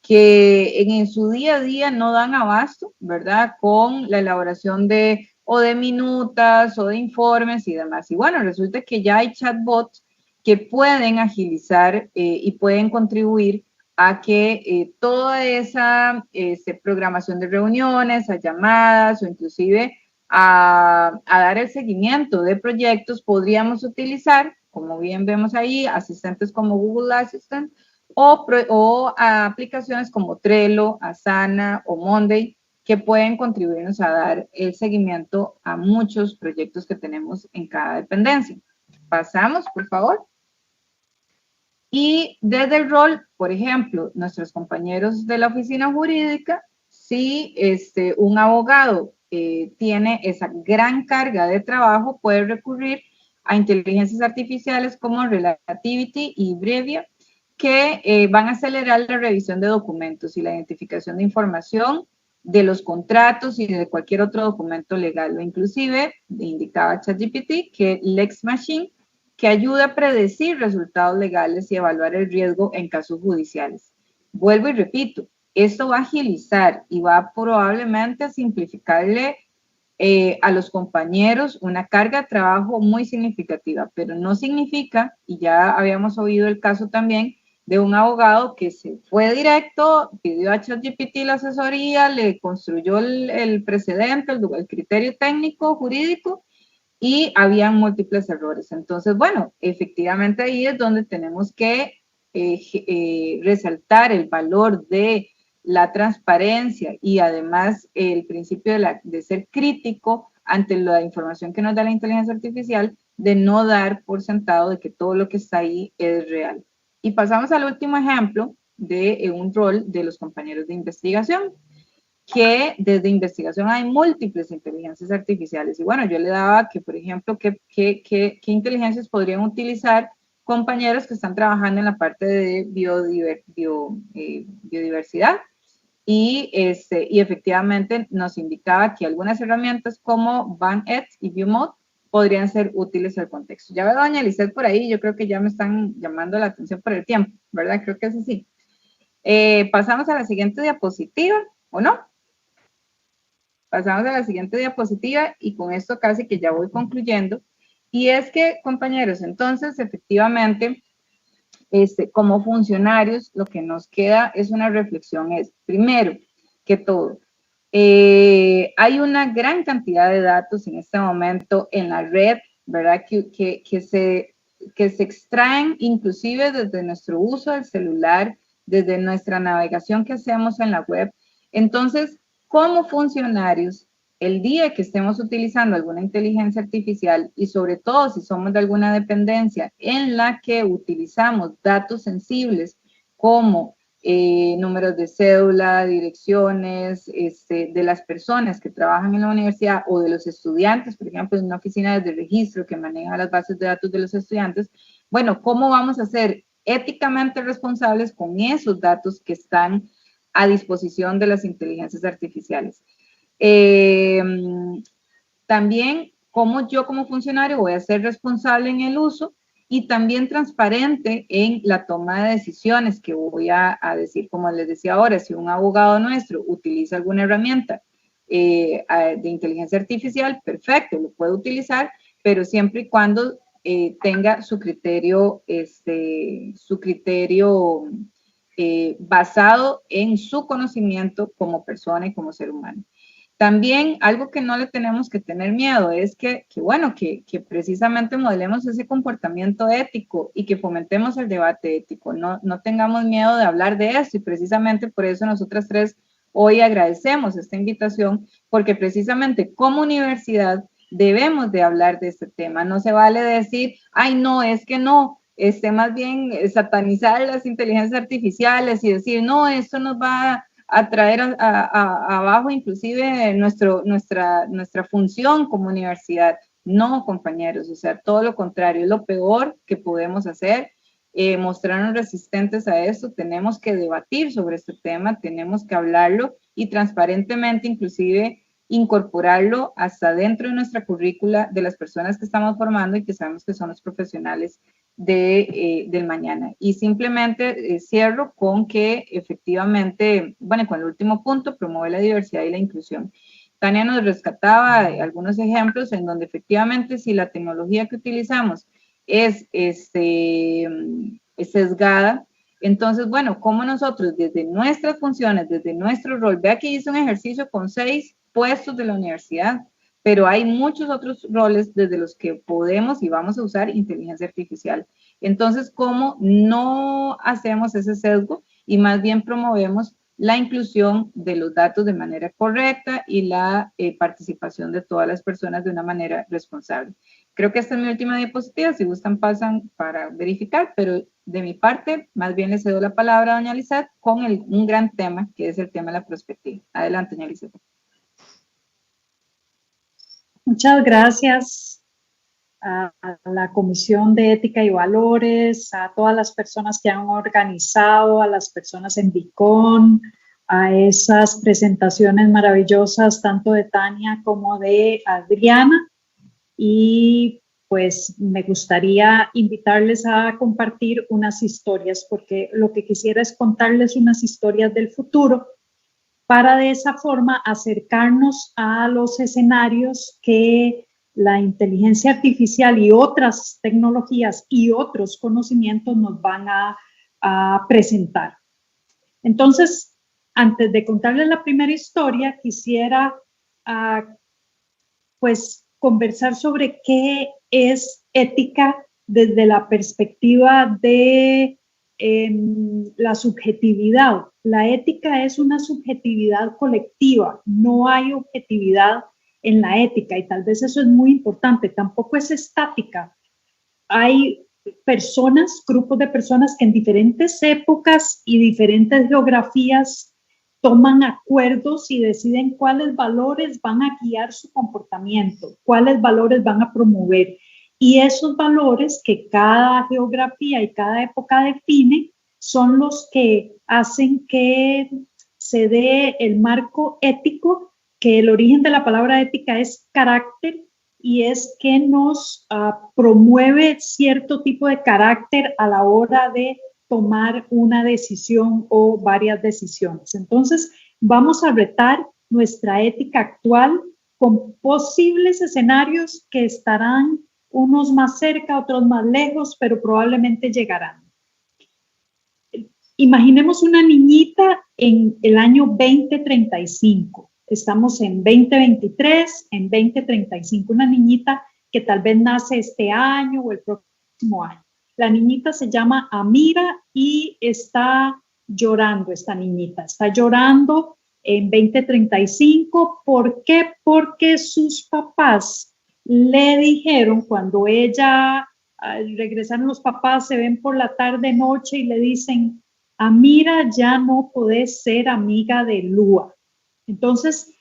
B: que en su día a día no dan abasto, ¿verdad? Con la elaboración de minutas o de informes y demás. Y bueno, resulta que ya hay chatbots que pueden agilizar y pueden contribuir a que toda esa programación de reuniones, a llamadas o inclusive a dar el seguimiento de proyectos, podríamos utilizar, como bien vemos ahí, asistentes como Google Assistant, o a aplicaciones como Trello, Asana o Monday, que pueden contribuirnos a dar el seguimiento a muchos proyectos que tenemos en cada dependencia. Pasamos, por favor. Y desde el rol, por ejemplo, nuestros compañeros de la oficina jurídica, si un abogado tiene esa gran carga de trabajo, puede recurrir a inteligencias artificiales como Relativity y Brevia, que van a acelerar la revisión de documentos y la identificación de información de los contratos y de cualquier otro documento legal. O inclusive, indicaba ChatGPT, que Lex Machine, que ayuda a predecir resultados legales y evaluar el riesgo en casos judiciales. Vuelvo y repito, esto va a agilizar y va probablemente a simplificarle a los compañeros una carga de trabajo muy significativa, pero no significa, y ya habíamos oído el caso también, de un abogado que se fue directo, pidió a ChatGPT la asesoría, le construyó el precedente, el criterio técnico, jurídico, y habían múltiples errores. Entonces, bueno, efectivamente ahí es donde tenemos que resaltar el valor de la transparencia y además el principio de ser crítico ante la información que nos da la inteligencia artificial, de no dar por sentado de que todo lo que está ahí es real. Y pasamos al último ejemplo de un rol de los compañeros de investigación, que desde investigación hay múltiples inteligencias artificiales. Y bueno, yo le daba que, por ejemplo, qué inteligencias podrían utilizar compañeros que están trabajando en la parte de biodiversidad. Y efectivamente nos indicaba que algunas herramientas como BANET y ViewMod podrían ser útiles al contexto. Ya veo a doña Lizeth por ahí, yo creo que ya me están llamando la atención por el tiempo, ¿verdad? Creo que es así. Pasamos a la siguiente diapositiva, ¿o no? Pasamos a la siguiente diapositiva y con esto casi que ya voy concluyendo. Y es que, compañeros, entonces, efectivamente, como funcionarios, lo que nos queda es una reflexión, es, primero que todo, hay una gran cantidad de datos en este momento en la red, ¿verdad? Que se extraen inclusive desde nuestro uso del celular, desde nuestra navegación que hacemos en la web. Entonces, como funcionarios, el día que estemos utilizando alguna inteligencia artificial y sobre todo si somos de alguna dependencia en la que utilizamos datos sensibles como números de cédula, direcciones de las personas que trabajan en la universidad o de los estudiantes, por ejemplo, en una oficina de registro que maneja las bases de datos de los estudiantes, bueno, ¿cómo vamos a ser éticamente responsables con esos datos que están a disposición de las inteligencias artificiales? También, cómo yo como funcionario voy a ser responsable en el uso y también transparente en la toma de decisiones que voy a decir, como les decía ahora, si un abogado nuestro utiliza alguna herramienta de inteligencia artificial, perfecto, lo puede utilizar, pero siempre y cuando tenga su criterio, basado en su conocimiento como persona y como ser humano. También algo que no le tenemos que tener miedo es que precisamente modelemos ese comportamiento ético y que fomentemos el debate ético. No tengamos miedo de hablar de eso, y precisamente por eso nosotras tres hoy agradecemos esta invitación, porque precisamente como universidad debemos de hablar de este tema. No se vale decir, ay, no, es que no, más bien satanizar las inteligencias artificiales y decir, no, esto nos va a traer abajo inclusive nuestra función como universidad. No, compañeros, o sea, todo lo contrario, es lo peor que podemos hacer, mostrarnos resistentes a esto. Tenemos que debatir sobre este tema, tenemos que hablarlo y transparentemente inclusive incorporarlo hasta dentro de nuestra currícula de las personas que estamos formando y que sabemos que son los profesionales del mañana. Y simplemente cierro con que efectivamente, bueno, con el último punto, promueve la diversidad y la inclusión. Tania nos rescataba algunos ejemplos en donde efectivamente si la tecnología que utilizamos es sesgada, entonces, bueno, como nosotros desde nuestras funciones, desde nuestro rol, vea que hice un ejercicio con 6 puestos de la universidad, pero hay muchos otros roles desde los que podemos y vamos a usar inteligencia artificial. Entonces, ¿cómo no hacemos ese sesgo y más bien promovemos la inclusión de los datos de manera correcta y la participación de todas las personas de una manera responsable? Creo que esta es mi última diapositiva, si gustan pasan para verificar, pero de mi parte, más bien le cedo la palabra a doña Lisette con un gran tema, que es el tema de la prospectiva. Adelante, doña Lisette.
D: Muchas gracias a la Comisión de Ética y Valores, a todas las personas que han organizado, a las personas en DICON, a esas presentaciones maravillosas, tanto de Tania como de Adriana. Y pues me gustaría invitarles a compartir unas historias, porque lo que quisiera es contarles unas historias del futuro, para de esa forma acercarnos a los escenarios que la inteligencia artificial y otras tecnologías y otros conocimientos nos van a presentar. Entonces, antes de contarles la primera historia, quisiera pues conversar sobre qué es ética desde la perspectiva de la subjetividad. La ética es una subjetividad colectiva, no hay objetividad en la ética y tal vez eso es muy importante, tampoco es estática. Hay personas, grupos de personas que en diferentes épocas y diferentes geografías toman acuerdos y deciden cuáles valores van a guiar su comportamiento, cuáles valores van a promover. Y esos valores que cada geografía y cada época define son los que hacen que se dé el marco ético, que el origen de la palabra ética es carácter y es que nos promueve cierto tipo de carácter a la hora de tomar una decisión o varias decisiones. Entonces, vamos a retar nuestra ética actual con posibles escenarios que estarán unos más cerca, otros más lejos, pero probablemente llegarán. Imaginemos una niñita en el año 2035. Estamos en 2023, en 2035. Una niñita que tal vez nace este año o el próximo año. La niñita se llama Amira y está llorando, esta niñita. Está llorando en 2035. ¿Por qué? Porque sus papás le dijeron, cuando ella, regresaron los papás, se ven por la tarde, noche y le dicen, Amira, ya no podés ser amiga de Lua. Entonces,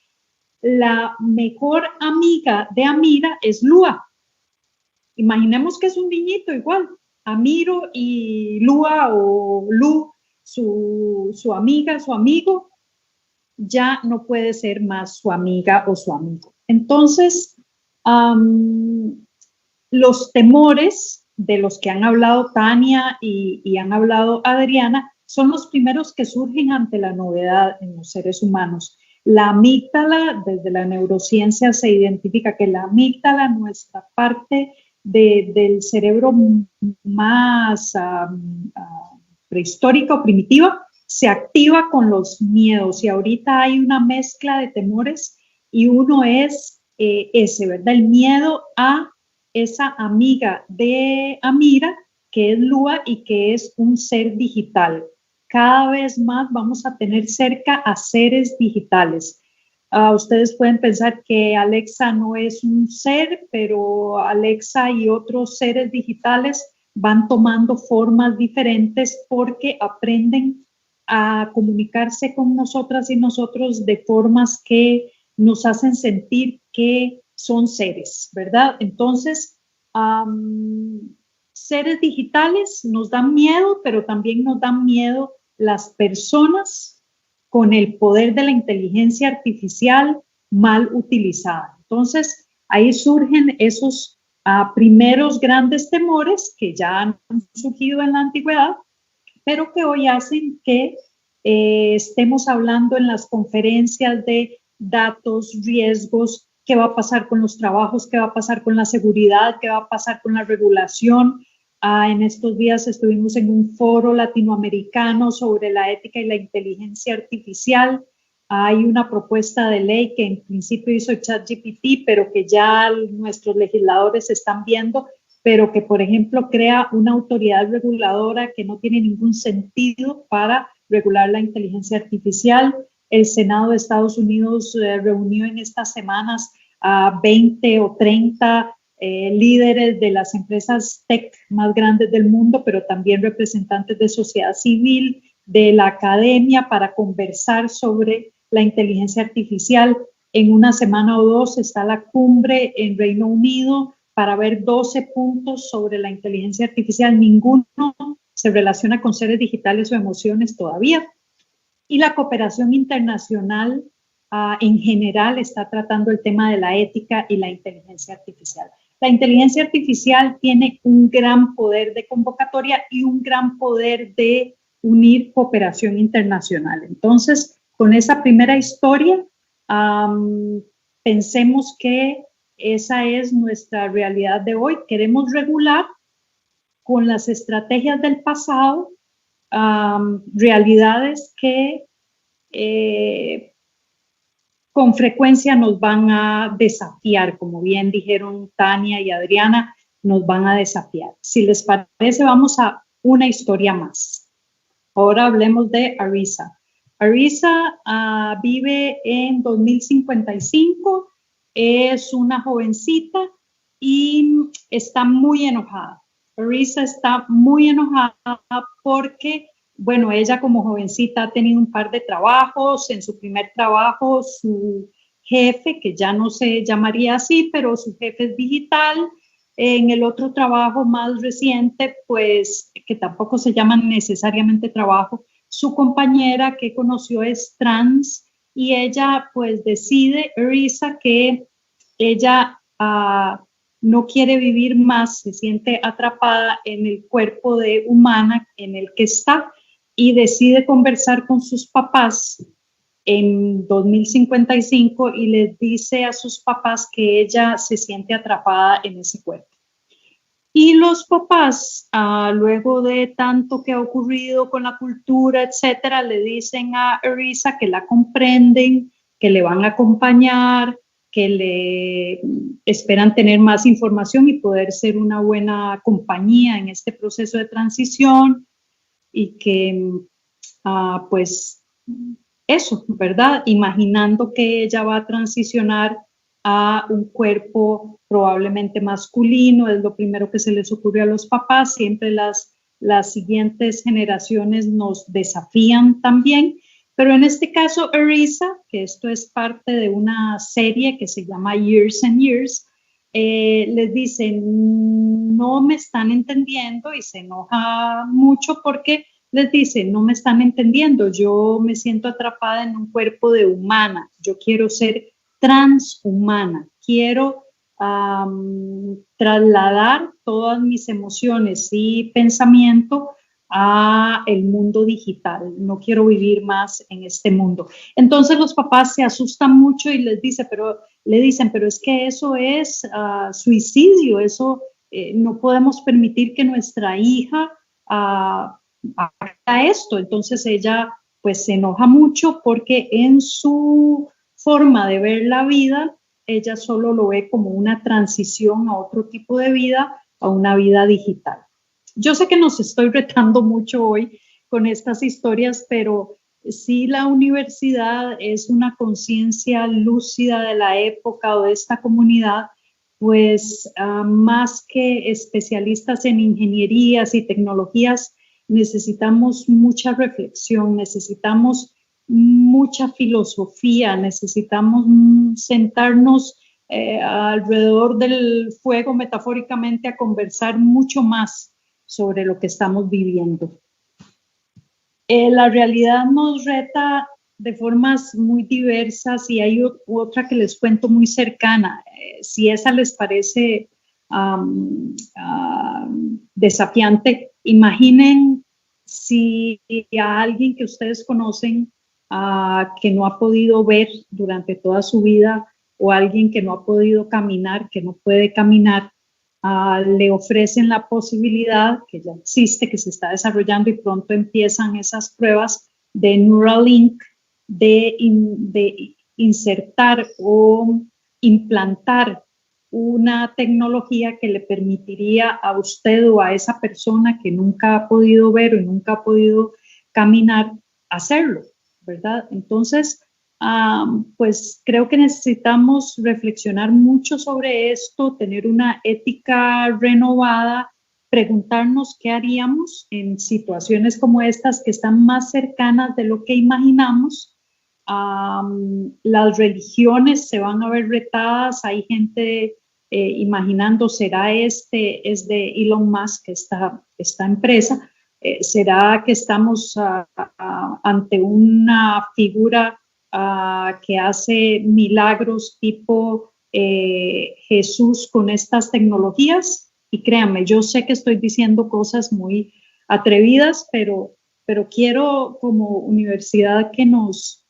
D: la mejor amiga de Amira es Lua. Imaginemos que es un niñito igual. Amiro y Lua o Lu, su amiga, su amigo, ya no puede ser más su amiga o su amigo. Entonces, los temores de los que han hablado Tania y han hablado Adriana son los primeros que surgen ante la novedad en los seres humanos. La amígdala, desde la neurociencia se identifica que la amígdala, nuestra parte del cerebro más prehistórica o primitiva, se activa con los miedos y ahorita hay una mezcla de temores y uno es ese, ¿verdad? El miedo a esa amiga de Amira, que es Lua y que es un ser digital. Cada vez más vamos a tener cerca a seres digitales. Ustedes pueden pensar que Alexa no es un ser, pero Alexa y otros seres digitales van tomando formas diferentes porque aprenden a comunicarse con nosotras y nosotros de formas que nos hacen sentir que son seres, ¿verdad? Entonces, seres digitales nos dan miedo, pero también nos dan miedo las personas con el poder de la inteligencia artificial mal utilizada. Entonces, ahí surgen esos primeros grandes temores que ya han surgido en la antigüedad, pero que hoy hacen que estemos hablando en las conferencias de datos, riesgos, qué va a pasar con los trabajos, qué va a pasar con la seguridad, qué va a pasar con la regulación. En estos días estuvimos en un foro latinoamericano sobre la ética y la inteligencia artificial. Hay una propuesta de ley que en principio hizo ChatGPT, pero que ya nuestros legisladores están viendo, pero que, por ejemplo, crea una autoridad reguladora que no tiene ningún sentido para regular la inteligencia artificial. El Senado de Estados Unidos reunió en estas semanas a 20 o 30 líderes de las empresas tech más grandes del mundo, pero también representantes de sociedad civil, de la academia, para conversar sobre la inteligencia artificial. En una semana o dos está la cumbre en Reino Unido para ver 12 puntos sobre la inteligencia artificial. Ninguno se relaciona con seres digitales o emociones todavía. Y la cooperación internacional en general está tratando el tema de la ética y la inteligencia artificial. La inteligencia artificial tiene un gran poder de convocatoria y un gran poder de unir cooperación internacional. Entonces, con esa primera historia, pensemos que esa es nuestra realidad de hoy. Queremos regular con las estrategias del pasado realidades que con frecuencia nos van a desafiar, como bien dijeron Tania y Adriana, nos van a desafiar. Si les parece, vamos a una historia más. Ahora hablemos de Arisa. Arisa vive en 2055, es una jovencita y está muy enojada. Arisa está muy enojada porque, bueno, ella como jovencita ha tenido un par de trabajos. En su primer trabajo, su jefe, que ya no se llamaría así, pero su jefe es digital. En el otro trabajo más reciente, pues, que tampoco se llama necesariamente trabajo, su compañera que conoció es trans y ella, pues, decide, Arisa, que ella no quiere vivir más, se siente atrapada en el cuerpo de humana en el que está y decide conversar con sus papás en 2055 y les dice a sus papás que ella se siente atrapada en ese cuerpo. Y los papás, luego de tanto que ha ocurrido con la cultura, etcétera, le dicen a Arisa que la comprenden, que le van a acompañar, que le esperan tener más información y poder ser una buena compañía en este proceso de transición y que, pues, eso, ¿verdad? Imaginando que ella va a transicionar a un cuerpo probablemente masculino, es lo primero que se les ocurre a los papás. Siempre las siguientes generaciones nos desafían también, pero en este caso Arisa, que esto es parte de una serie que se llama Years and Years, les dicen, no me están entendiendo, y se enoja mucho porque les dice, no me están entendiendo, yo me siento atrapada en un cuerpo de humana, yo quiero ser transhumana, quiero trasladar todas mis emociones y pensamiento a el mundo digital, no quiero vivir más en este mundo. Entonces los papás se asustan mucho y le dicen, pero es que eso es suicidio, eso no podemos permitir que nuestra hija haga esto. Entonces ella pues se enoja mucho porque en su forma de ver la vida, ella solo lo ve como una transición a otro tipo de vida, a una vida digital. Yo sé que nos estoy retando mucho hoy con estas historias, pero sí, la universidad es una conciencia lúcida de la época o de esta comunidad, pues más que especialistas en ingenierías y tecnologías, necesitamos mucha reflexión, necesitamos mucha filosofía, necesitamos sentarnos alrededor del fuego metafóricamente a conversar mucho más sobre lo que estamos viviendo. La realidad nos reta de formas muy diversas y hay otra que les cuento muy cercana. Si esa les parece desafiante, imaginen si a alguien que ustedes conocen que no ha podido ver durante toda su vida o alguien que no ha podido caminar, que no puede caminar, le ofrecen la posibilidad, que ya existe, que se está desarrollando y pronto empiezan esas pruebas de Neuralink, de insertar o implantar una tecnología que le permitiría a usted o a esa persona que nunca ha podido ver o nunca ha podido caminar, hacerlo, ¿verdad? Entonces, pues creo que necesitamos reflexionar mucho sobre esto, tener una ética renovada, preguntarnos qué haríamos en situaciones como estas que están más cercanas de lo que imaginamos. Las religiones se van a ver retadas, hay gente imaginando, ¿será es de Elon Musk esta empresa? ¿Será que estamos ante una figura que hace milagros tipo Jesús con estas tecnologías? Y créanme, yo sé que estoy diciendo cosas muy atrevidas, pero quiero como universidad que nos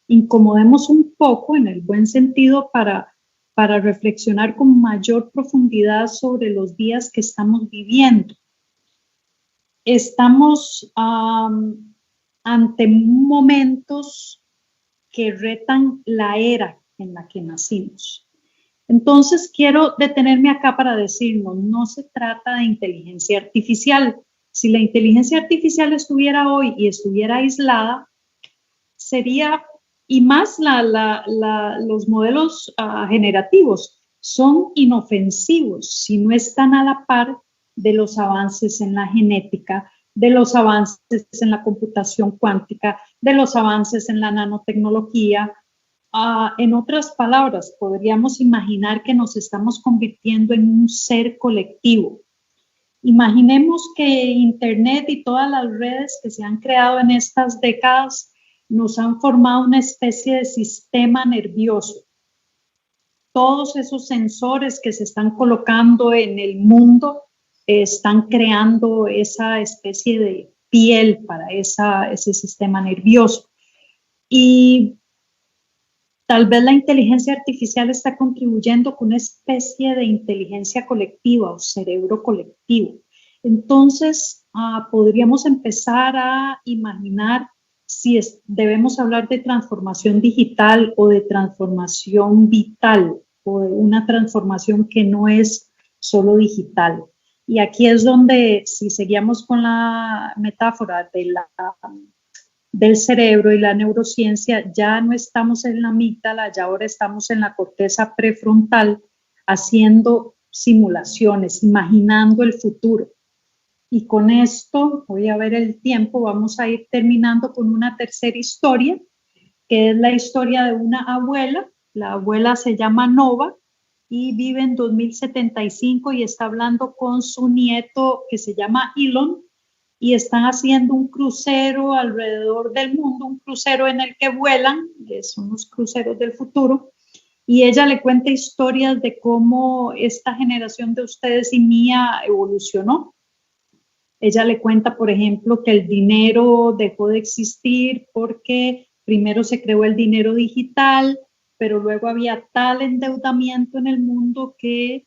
D: incomodemos un poco en el buen sentido para reflexionar con mayor profundidad sobre los días que estamos viviendo. Estamos ante momentos que retan la era en la que nacimos. Entonces, quiero detenerme acá para decirnos, no se trata de inteligencia artificial. Si la inteligencia artificial estuviera hoy y estuviera aislada, sería, y más los modelos generativos, son inofensivos si no están a la par de los avances en la genética, de los avances en la computación cuántica, de los avances en la nanotecnología. En otras palabras, podríamos imaginar que nos estamos convirtiendo en un ser colectivo. Imaginemos que Internet y todas las redes que se han creado en estas décadas nos han formado una especie de sistema nervioso. Todos esos sensores que se están colocando en el mundo están creando esa especie de piel para ese sistema nervioso. Y tal vez la inteligencia artificial está contribuyendo con una especie de inteligencia colectiva o cerebro colectivo. Entonces, podríamos empezar a imaginar si debemos hablar de transformación digital o de transformación vital o de una transformación que no es solo digital. Y aquí es donde, si seguíamos con la metáfora del cerebro y la neurociencia, ya no estamos en la amígdala, ya ahora estamos en la corteza prefrontal haciendo simulaciones, imaginando el futuro. Y con esto, voy a ver el tiempo, vamos a ir terminando con una tercera historia, que es la historia de una abuela. La abuela se llama Nova y vive en 2075 y está hablando con su nieto que se llama Elon y están haciendo un crucero alrededor del mundo, un crucero en el que vuelan, son los cruceros del futuro, y ella le cuenta historias de cómo esta generación de ustedes y mía evolucionó. Ella le cuenta, por ejemplo, que el dinero dejó de existir porque primero se creó el dinero digital, pero luego había tal endeudamiento en el mundo que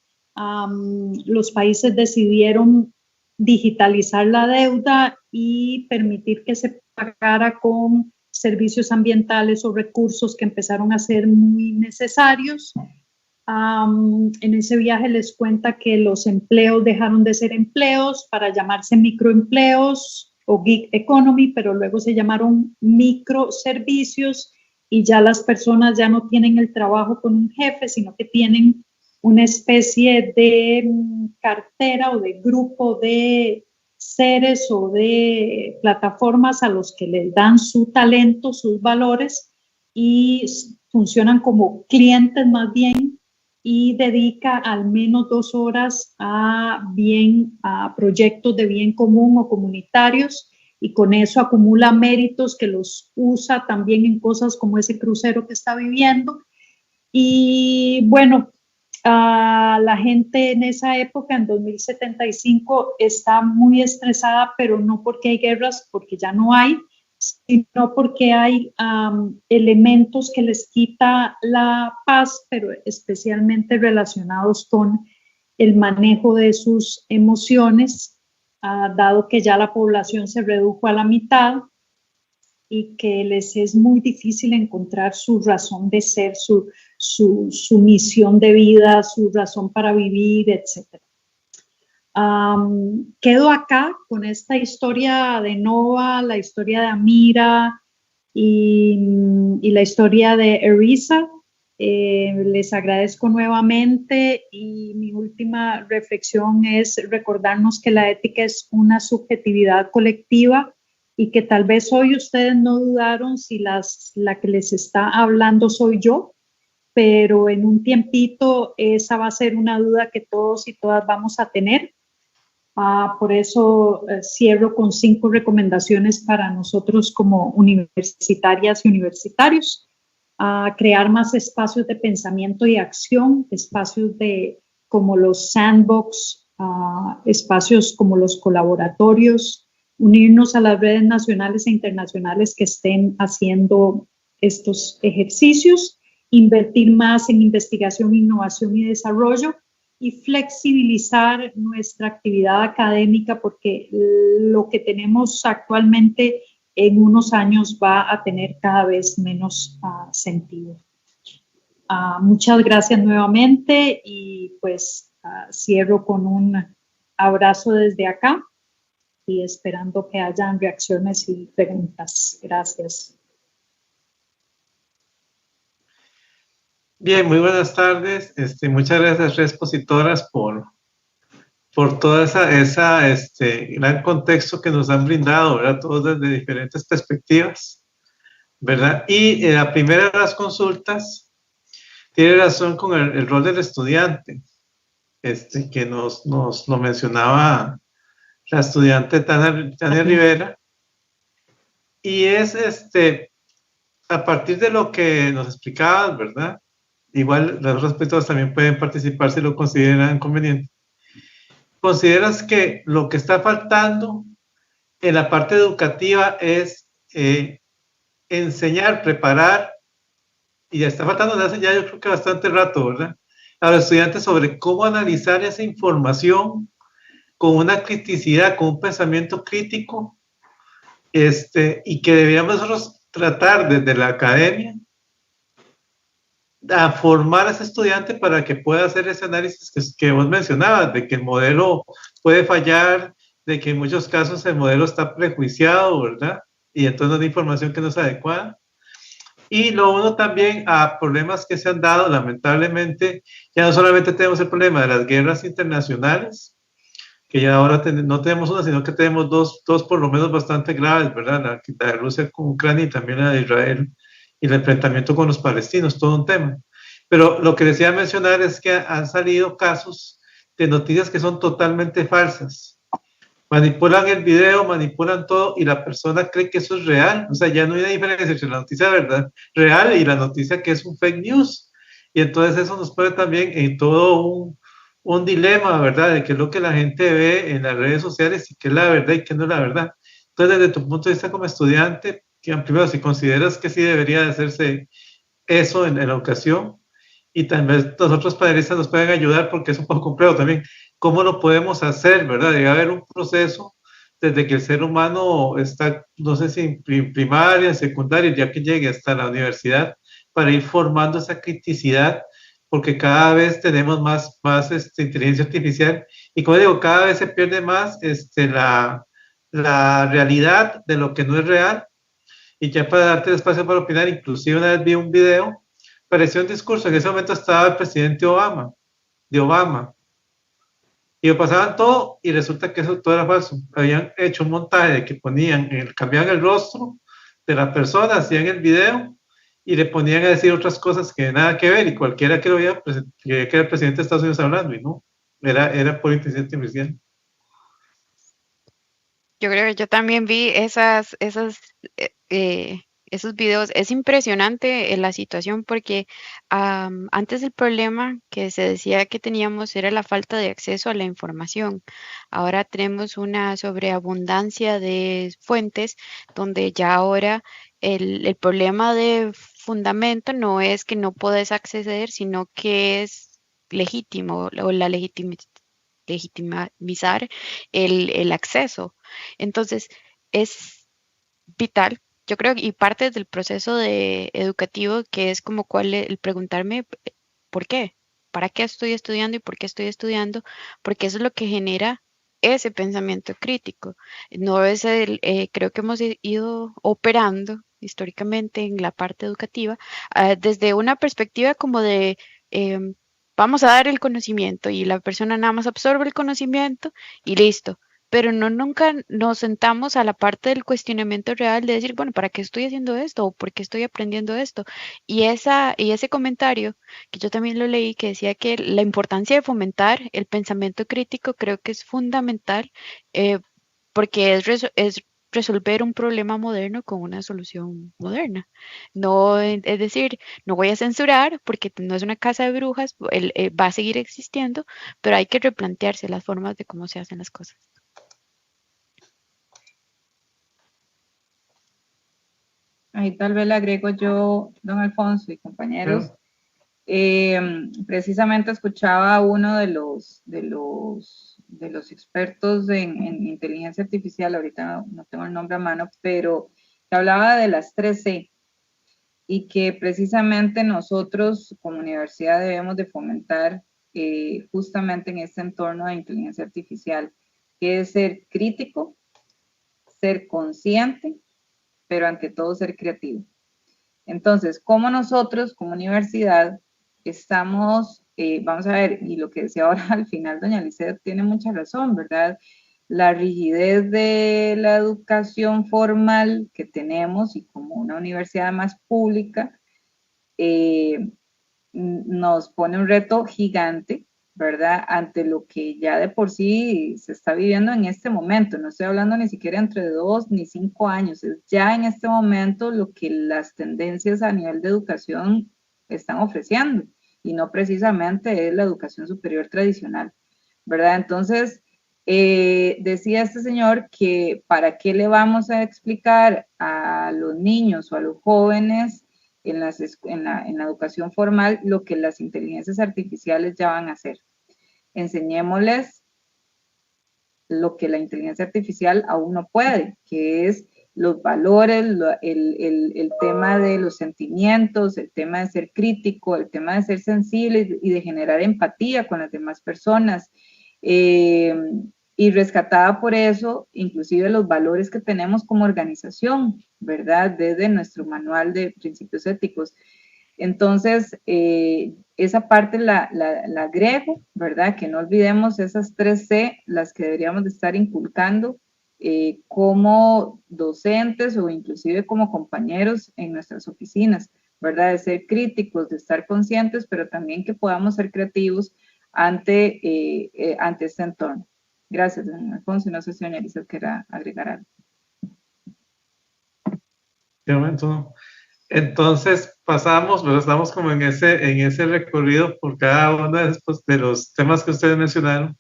D: los países decidieron digitalizar la deuda y permitir que se pagara con servicios ambientales o recursos que empezaron a ser muy necesarios. En ese viaje les cuenta que los empleos dejaron de ser empleos para llamarse microempleos o gig economy, pero luego se llamaron microservicios y ya las personas ya no tienen el trabajo con un jefe, sino que tienen una especie de cartera o de grupo de seres o de plataformas a los que les dan su talento, sus valores y funcionan como clientes más bien y dedica al menos 2 horas a proyectos de bien común o comunitarios y con eso acumula méritos que los usa también en cosas como ese crucero que está viviendo. Y bueno, la gente en esa época, en 2075, está muy estresada, pero no porque hay guerras, porque ya no hay, sino porque hay elementos que les quita la paz, pero especialmente relacionados con el manejo de sus emociones, dado que ya la población se redujo a la mitad y que les es muy difícil encontrar su razón de ser, su misión de vida, su razón para vivir, etc. Quedo acá con esta historia de Nova, la historia de Amira y la historia de Erisa. Les agradezco nuevamente y mi última reflexión es recordarnos que la ética es una subjetividad colectiva y que tal vez hoy ustedes no dudaron si la que les está hablando soy yo, pero en un tiempito esa va a ser una duda que todos y todas vamos a tener. Por eso cierro con 5 recomendaciones para nosotros como universitarias y universitarios. Crear más espacios de pensamiento y acción, espacios como los sandbox, espacios como los colaboratorios, unirnos a las redes nacionales e internacionales que estén haciendo estos ejercicios, invertir más en investigación, innovación y desarrollo y flexibilizar nuestra actividad académica porque lo que tenemos actualmente en unos años va a tener cada vez menos sentido. Muchas gracias nuevamente y pues cierro con un abrazo desde acá y esperando que hayan reacciones y preguntas. Gracias.
E: Bien, muy buenas tardes. Muchas gracias, expositoras, por todo ese gran contexto que nos han brindado, ¿verdad? Todos desde diferentes perspectivas, ¿verdad? Y la primera de las consultas tiene razón con el rol del estudiante, que nos lo mencionaba la estudiante Tania Rivera, y es a partir de lo que nos explicabas, ¿verdad? Igual los respectivos también pueden participar si lo consideran conveniente. ¿Consideras que lo que está faltando en la parte educativa es enseñar, preparar, y ya está faltando desde hace ya yo creo que bastante rato, ¿verdad?, a los estudiantes sobre cómo analizar esa información con una criticidad, con un pensamiento crítico, y que deberíamos nosotros tratar desde la academia a formar a ese estudiante para que pueda hacer ese análisis que vos mencionabas, de que el modelo puede fallar, de que en muchos casos el modelo está prejuiciado, ¿verdad? Y entonces no hay información que no es adecuada. Y lo uno también a problemas que se han dado, lamentablemente, ya no solamente tenemos el problema de las guerras internacionales, que ya ahora no tenemos una, sino que tenemos dos por lo menos bastante graves, ¿verdad? La de Rusia con Ucrania y también la de Israel y el enfrentamiento con los palestinos, todo un tema. Pero lo que decía mencionar es que han salido casos de noticias que son totalmente falsas. Manipulan el video, manipulan todo y la persona cree que eso es real. O sea, ya no hay una diferencia entre la noticia verdad, real y la noticia que es un fake news. Y entonces eso nos pone también en todo un dilema, ¿verdad? De qué es lo que la gente ve en las redes sociales y qué es la verdad y qué no es la verdad. Entonces, desde tu punto de vista como estudiante, primero, si consideras que sí debería de hacerse eso en la educación, y también los otros panelistas nos pueden ayudar porque es un poco complejo también, ¿cómo lo podemos hacer, verdad? Debe haber un proceso desde que el ser humano está, no sé si en primaria, en secundaria, ya que llegue hasta la universidad, para ir formando esa criticidad, porque cada vez tenemos más inteligencia artificial y como digo, cada vez se pierde más la realidad de lo que no es real. Y ya para darte el espacio para opinar, inclusive una vez vi un video, pareció un discurso, en ese momento estaba el presidente Obama, y lo pasaban todo y resulta que eso todo era falso. Habían hecho un montaje de que cambiaban el rostro de la persona, hacían el video y le ponían a decir otras cosas que nada que ver y cualquiera que lo viera creía que era el presidente de Estados Unidos hablando y no, era por inteligencia artificial.
C: Yo creo que yo también vi esos videos. Es impresionante la situación porque antes el problema que se decía que teníamos era la falta de acceso a la información. Ahora tenemos una sobreabundancia de fuentes donde ya ahora el problema de fundamento no es que no puedes acceder, sino que es legítimo o la legitimizar el acceso. Entonces, es vital, yo creo, y parte del proceso educativo, que es como el preguntarme por qué, para qué estoy estudiando y por qué estoy estudiando, porque eso es lo que genera ese pensamiento crítico. No es creo que hemos ido operando históricamente en la parte educativa desde una perspectiva como de vamos a dar el conocimiento y la persona nada más absorbe el conocimiento y listo. Pero no nunca nos sentamos a la parte del cuestionamiento real de decir, bueno, ¿para qué estoy haciendo esto? ¿O por qué estoy aprendiendo esto? Y ese comentario, que yo también lo leí, que decía que la importancia de fomentar el pensamiento crítico creo que es fundamental porque es resolver un problema moderno con una solución moderna. No, es decir, no voy a censurar porque no es una casa de brujas, va a seguir existiendo, pero hay que replantearse las formas de cómo se hacen las cosas.
B: Ahí tal vez le agrego yo, don Alfonso y compañeros, precisamente escuchaba a uno de los expertos en inteligencia artificial, ahorita no tengo el nombre a mano, pero que hablaba de las 3C y que precisamente nosotros como universidad debemos de fomentar justamente en este entorno de inteligencia artificial, que es ser crítico, ser consciente, pero ante todo ser creativo. Entonces, como nosotros como universidad estamos, vamos a ver, y lo que decía ahora al final doña Lisset tiene mucha razón, ¿verdad? La rigidez de la educación formal que tenemos y como una universidad más pública nos pone un reto gigante, ¿verdad? Ante lo que ya de por sí se está viviendo en este momento. No estoy hablando ni siquiera entre 2 ni 5 años, es ya en este momento lo que las tendencias a nivel de educación están ofreciendo y no precisamente es la educación superior tradicional, ¿verdad? Entonces, decía este señor que para qué le vamos a explicar a los niños o a los jóvenes en la educación formal lo que las inteligencias artificiales ya van a hacer. Enseñémosles lo que la inteligencia artificial aún no puede, que es los valores, el tema de los sentimientos, el tema de ser crítico, el tema de ser sensible y de generar empatía con las demás personas. Y rescatada por eso, inclusive los valores que tenemos como organización, ¿verdad? Desde nuestro manual de principios éticos. Entonces, esa parte la agrego, ¿verdad? Que no olvidemos esas 3C, las que deberíamos de estar inculcando como docentes o inclusive como compañeros en nuestras oficinas, ¿verdad? De ser críticos, de estar conscientes, pero también que podamos ser creativos ante este entorno. Gracias, don Alfonso. No sé si doña Elisa quiera agregar algo.
E: De momento no. Entonces pasamos, pero estamos como en ese recorrido por cada uno de los temas que ustedes mencionaron.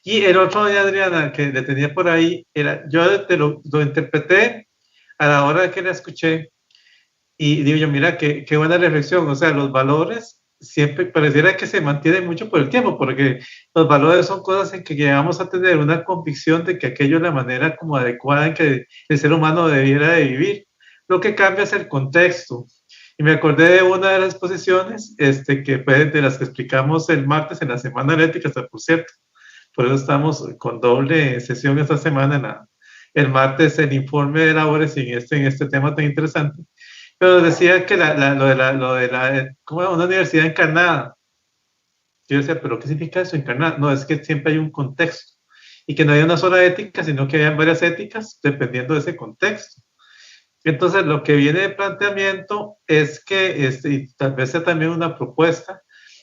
E: Y el otro, doña Adriana, que le tenía por ahí, era, yo lo interpreté a la hora que la escuché y digo yo, mira, qué buena reflexión, o sea, los valores siempre pareciera que se mantiene mucho por el tiempo, porque los valores son cosas en que llegamos a tener una convicción de que aquello es la manera como adecuada en que el ser humano debiera de vivir. Lo que cambia es el contexto. Y me acordé de una de las exposiciones que fue de las que explicamos el martes en la Semana de la Ética, por cierto. Por eso estamos con doble sesión esta semana. El martes el informe de labores y en este tema tan interesante. Pero decía que lo de como una universidad encarnada. Yo decía, ¿pero qué significa eso, encarnada? No, es que siempre hay un contexto. Y que no hay una sola ética, sino que hay varias éticas dependiendo de ese contexto. Entonces, lo que viene de planteamiento es que, y tal vez sea también una propuesta,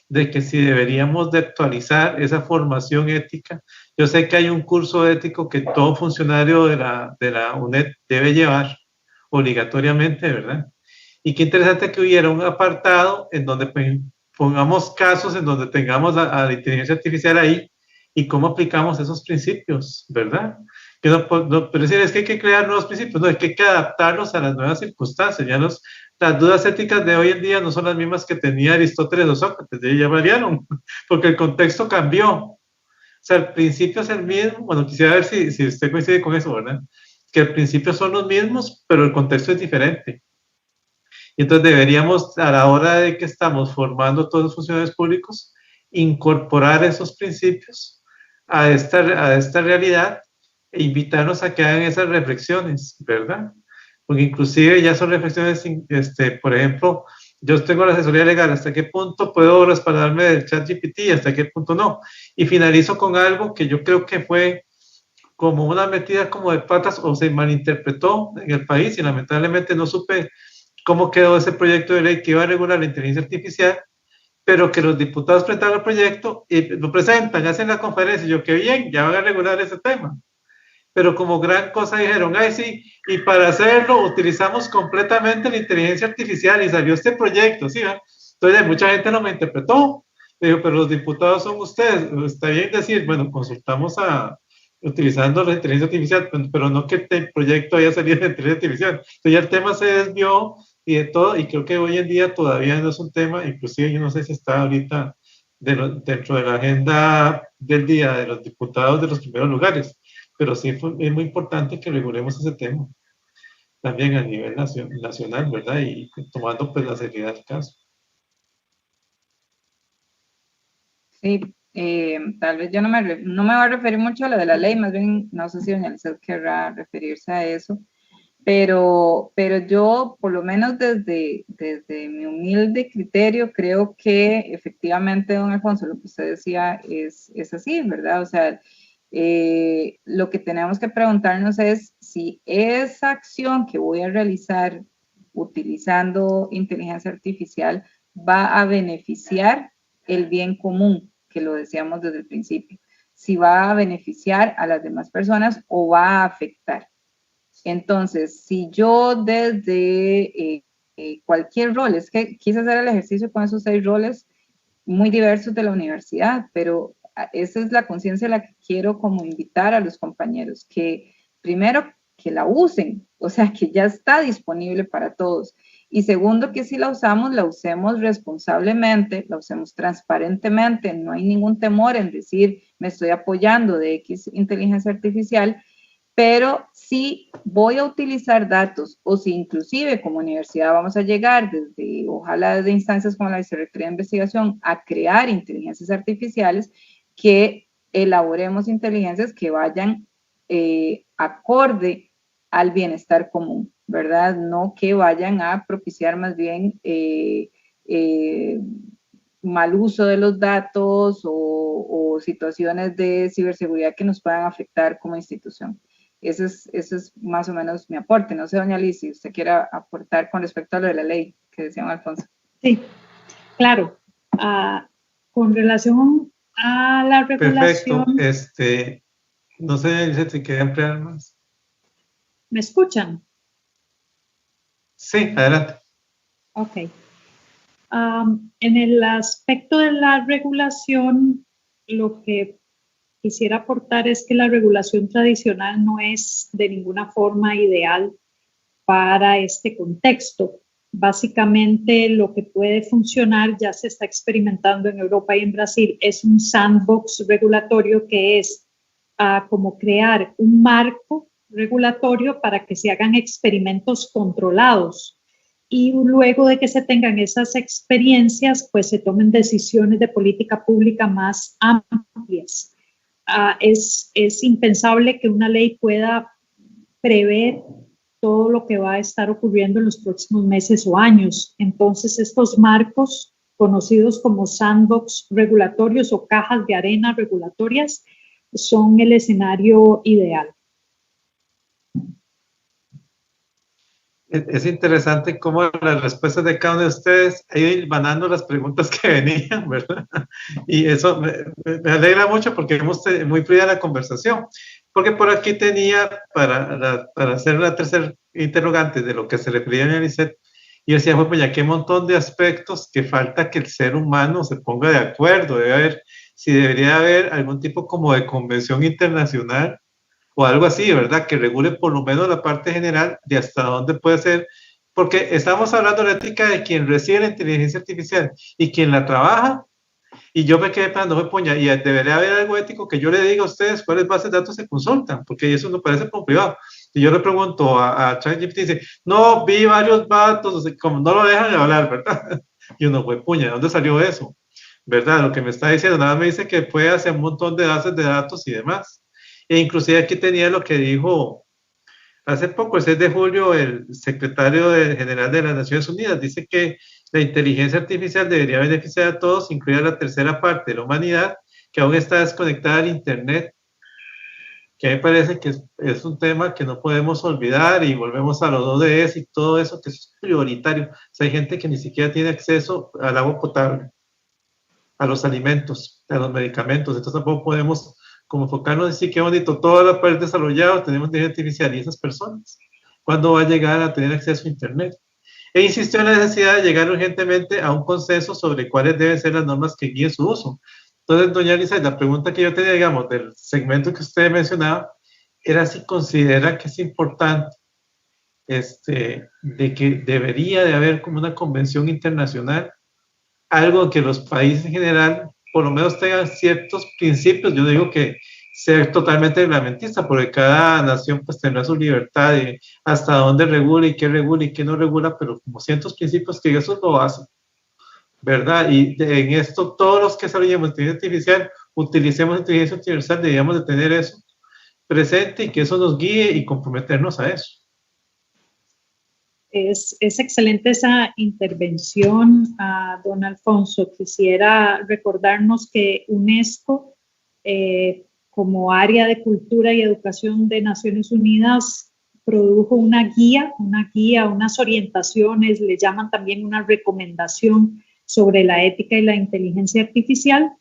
E: de que si deberíamos de actualizar esa formación ética. Yo sé que hay un curso ético que todo funcionario de la UNED debe llevar obligatoriamente, ¿verdad? Y qué interesante que hubiera un apartado en donde pongamos casos en donde tengamos a la inteligencia artificial ahí y cómo aplicamos esos principios, ¿verdad? Que pero decir, es que hay que crear nuevos principios, no, es que hay que adaptarlos a las nuevas circunstancias. Ya las dudas éticas de hoy en día no son las mismas que tenía Aristóteles o Sócrates, ya variaron, porque el contexto cambió. O sea, el principio es el mismo. Bueno, quisiera ver si usted coincide con eso, ¿verdad? Que el principio son los mismos, pero el contexto es diferente. Y entonces deberíamos, a la hora de que estamos formando todos los funcionarios públicos, incorporar esos principios a esta realidad e invitarnos a que hagan esas reflexiones, ¿verdad? Porque inclusive ya son reflexiones, por ejemplo, yo tengo la asesoría legal, ¿hasta qué punto puedo respaldarme del ChatGPT y hasta qué punto no? Y finalizo con algo que yo creo que fue como una metida como de patas o se malinterpretó en el país y lamentablemente no supe cómo quedó ese proyecto de ley que iba a regular la inteligencia artificial, pero que los diputados presentaron el proyecto y lo presentan, hacen la conferencia y yo, qué bien, ya van a regular ese tema. Pero como gran cosa dijeron, ay sí, y para hacerlo utilizamos completamente la inteligencia artificial y salió este proyecto, ¿sí? Entonces mucha gente no me interpretó, digo, pero los diputados son ustedes, está bien decir, bueno, consultamos utilizando la inteligencia artificial, pero no que el proyecto haya salido de inteligencia artificial. Entonces ya el tema se desvió y de todo, y creo que hoy en día todavía no es un tema, inclusive yo no sé si está ahorita dentro de la agenda del día de los diputados de los primeros lugares, pero sí es muy importante que regulemos ese tema también a nivel nacional, ¿verdad? Y tomando pues la seriedad del caso.
B: Sí, tal vez yo no me voy a referir mucho a lo de la ley, más bien no sé si doña Lizeth querrá referirse a eso, pero yo, por lo menos desde mi humilde criterio, creo que efectivamente, don Alfonso, lo que usted decía es así, ¿verdad? O sea, lo que tenemos que preguntarnos es si esa acción que voy a realizar utilizando inteligencia artificial va a beneficiar el bien común, que lo decíamos desde el principio, si va a beneficiar a las demás personas o va a afectar. Entonces, si yo desde cualquier rol, es que quise hacer el ejercicio con esos 6 roles muy diversos de la universidad, pero esa es la conciencia a la que quiero como invitar a los compañeros, que primero que la usen, o sea, que ya está disponible para todos. Y segundo, que si la usamos, la usemos responsablemente, la usemos transparentemente, no hay ningún temor en decir, me estoy apoyando de X inteligencia artificial, pero si voy a utilizar datos o si inclusive como universidad vamos a llegar desde, ojalá desde instancias como la Vicerrectoría de Investigación, a crear inteligencias artificiales, que elaboremos inteligencias que vayan acorde al bienestar común, ¿verdad? No que vayan a propiciar más bien mal uso de los datos o situaciones de ciberseguridad que nos puedan afectar como institución. Ese es más o menos mi aporte. No sé, doña Liz, si usted quiere aportar con respecto a lo de la ley que decía don Alfonso.
D: Sí, claro. Con relación a la regulación...
E: Perfecto. No sé si quiere ampliar más.
D: ¿Me escuchan?
E: Sí, adelante.
D: Ok. En el aspecto de la regulación, lo que quisiera aportar es que la regulación tradicional no es de ninguna forma ideal para este contexto. Básicamente lo que puede funcionar, ya se está experimentando en Europa y en Brasil, es un sandbox regulatorio, que es como crear un marco regulatorio para que se hagan experimentos controlados. Y luego de que se tengan esas experiencias, pues se tomen decisiones de política pública más amplias. Es impensable que una ley pueda prever todo lo que va a estar ocurriendo en los próximos meses o años. Entonces, estos marcos, conocidos como sandbox regulatorios o cajas de arena regulatorias, son el escenario ideal.
E: Es interesante cómo las respuestas de cada uno de ustedes ha ido hilvanando las preguntas que venían, ¿verdad? Y eso me alegra mucho porque hemos muy fluida la conversación. Porque por aquí tenía, para hacer la tercera interrogante de lo que se refería a Anicet, y yo decía, pues ya qué montón de aspectos que falta que el ser humano se ponga de acuerdo. Debe haber, si debería haber algún tipo como de convención internacional o algo así, ¿verdad? Que regule por lo menos la parte general de hasta dónde puede ser, porque estamos hablando de la ética de quien recibe la inteligencia artificial y quien la trabaja, y yo me quedé pensando, me ponía, y debería haber algo ético que yo le diga a ustedes cuáles bases de datos se consultan, porque eso no parece por privado. Y yo le pregunto a ChatGPT, dice, no, vi varios datos, como no lo dejan de hablar, ¿verdad? Y uno, pues, puña, ¿de dónde salió eso? ¿Verdad? Lo que me está diciendo, nada me dice que puede hacer un montón de bases de datos y demás. E inclusive aquí tenía lo que dijo hace poco, el 6 de julio, el secretario general de las Naciones Unidas, dice que la inteligencia artificial debería beneficiar a todos, incluida la tercera parte de la humanidad, que aún está desconectada al Internet, que a mí me parece que es un tema que no podemos olvidar, y volvemos a los ODS y todo eso que es prioritario. O sea, hay gente que ni siquiera tiene acceso al agua potable, a los alimentos, a los medicamentos, entonces tampoco podemos como enfocarnos en decir qué bonito, todo el país desarrollado tenemos inteligencia artificial, y esas personas, ¿cuándo va a llegar a tener acceso a Internet? E insistió en la necesidad de llegar urgentemente a un consenso sobre cuáles deben ser las normas que guíen su uso. Entonces, doña Lisa, la pregunta que yo tenía, digamos, del segmento que usted mencionaba, era si considera que es importante de que debería de haber como una convención internacional, algo que los países en general por lo menos tengan ciertos principios. Yo digo que ser totalmente reglamentista, porque cada nación pues tendrá su libertad de hasta dónde regula y qué no regula, pero como ciertos principios que eso lo hacen, ¿verdad? Y en esto todos los que desarrollemos inteligencia artificial, utilicemos inteligencia universal, deberíamos de tener eso presente y que eso nos guíe y comprometernos a eso.
D: Es excelente esa intervención, don Alfonso. Quisiera recordarnos que UNESCO, como área de cultura y educación de Naciones Unidas, produjo una guía, unas orientaciones, le llaman también una recomendación sobre la ética y la inteligencia artificial,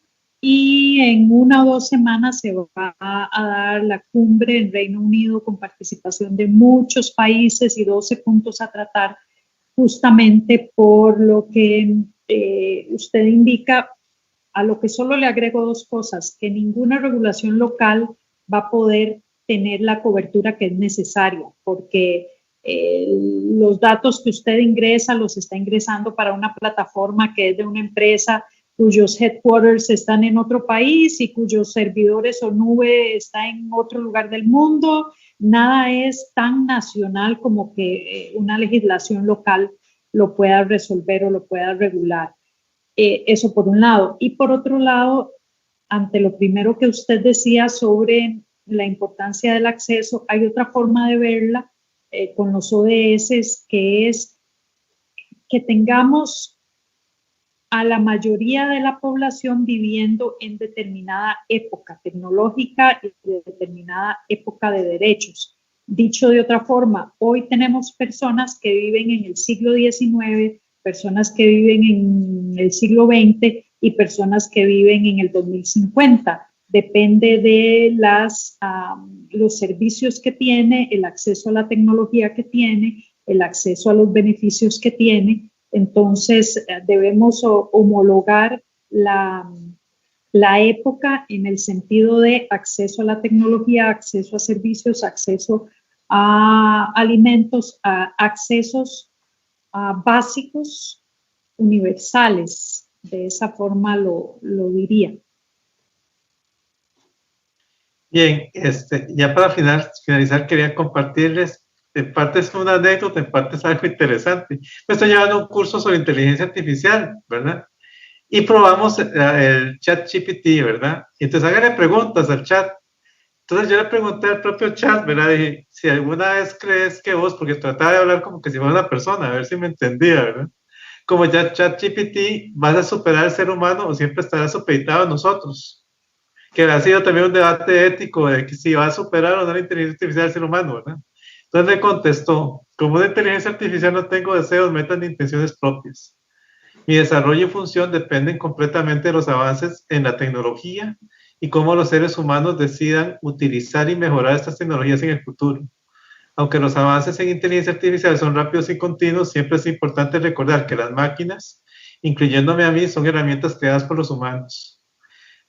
D: y en 1 o 2 semanas se va a dar la cumbre en Reino Unido con participación de muchos países y 12 puntos a tratar, justamente por lo que usted indica, a lo que solo le agrego 2 cosas, que ninguna regulación local va a poder tener la cobertura que es necesaria, porque los datos que usted ingresa los está ingresando para una plataforma que es de una empresa cuyos headquarters están en otro país y cuyos servidores o nube está en otro lugar del mundo. Nada es tan nacional como que una legislación local lo pueda resolver o lo pueda regular. Eso por un lado. Y por otro lado, ante lo primero que usted decía sobre la importancia del acceso, hay otra forma de verla con los ODS, que es que tengamos a la mayoría de la población viviendo en determinada época tecnológica y de determinada época de derechos. Dicho de otra forma, hoy tenemos personas que viven en el siglo XIX, personas que viven en el siglo XX y personas que viven en el 2050. Depende de los servicios que tiene, el acceso a la tecnología que tiene, el acceso a los beneficios que tiene. Entonces, debemos homologar la época en el sentido de acceso a la tecnología, acceso a servicios, acceso a alimentos, a accesos básicos, universales. De esa forma lo diría.
E: Bien, ya para finalizar, quería compartirles, en parte es una anécdota, en parte es algo interesante. Me estoy llevando un curso sobre inteligencia artificial, ¿verdad? Y probamos el chat GPT, ¿verdad? Y entonces háganle preguntas al chat. Entonces yo le pregunté al propio chat, ¿verdad? Dije, si alguna vez crees que vos, porque trataba de hablar como que si fuera una persona, a ver si me entendía, ¿verdad? Como ya chat GPT, ¿vas a superar al ser humano o siempre estarás supeditado a nosotros? Que ha sido también un debate ético de que si va a superar o no la inteligencia artificial del ser humano, ¿verdad? Entonces me contestó, como una inteligencia artificial no tengo deseos, metas ni intenciones propias. Mi desarrollo y función dependen completamente de los avances en la tecnología y cómo los seres humanos decidan utilizar y mejorar estas tecnologías en el futuro. Aunque los avances en inteligencia artificial son rápidos y continuos, siempre es importante recordar que las máquinas, incluyéndome a mí, son herramientas creadas por los humanos.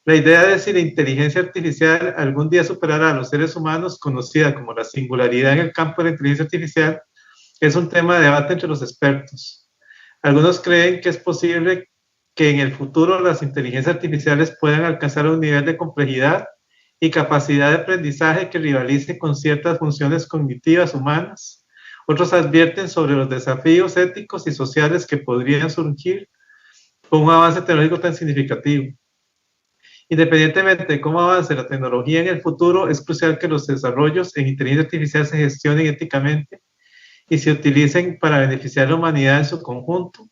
E: La idea de si la inteligencia artificial algún día superará a los seres humanos, conocida como la singularidad en el campo de la inteligencia artificial, es un tema de debate entre los expertos. Algunos creen que es posible que en el futuro las inteligencias artificiales puedan alcanzar un nivel de complejidad y capacidad de aprendizaje que rivalice con ciertas funciones cognitivas humanas. Otros advierten sobre los desafíos éticos y sociales que podrían surgir con un avance tecnológico tan significativo. Independientemente de cómo avance la tecnología en el futuro, es crucial que los desarrollos en inteligencia artificial se gestionen éticamente y se utilicen para beneficiar a la humanidad en su conjunto.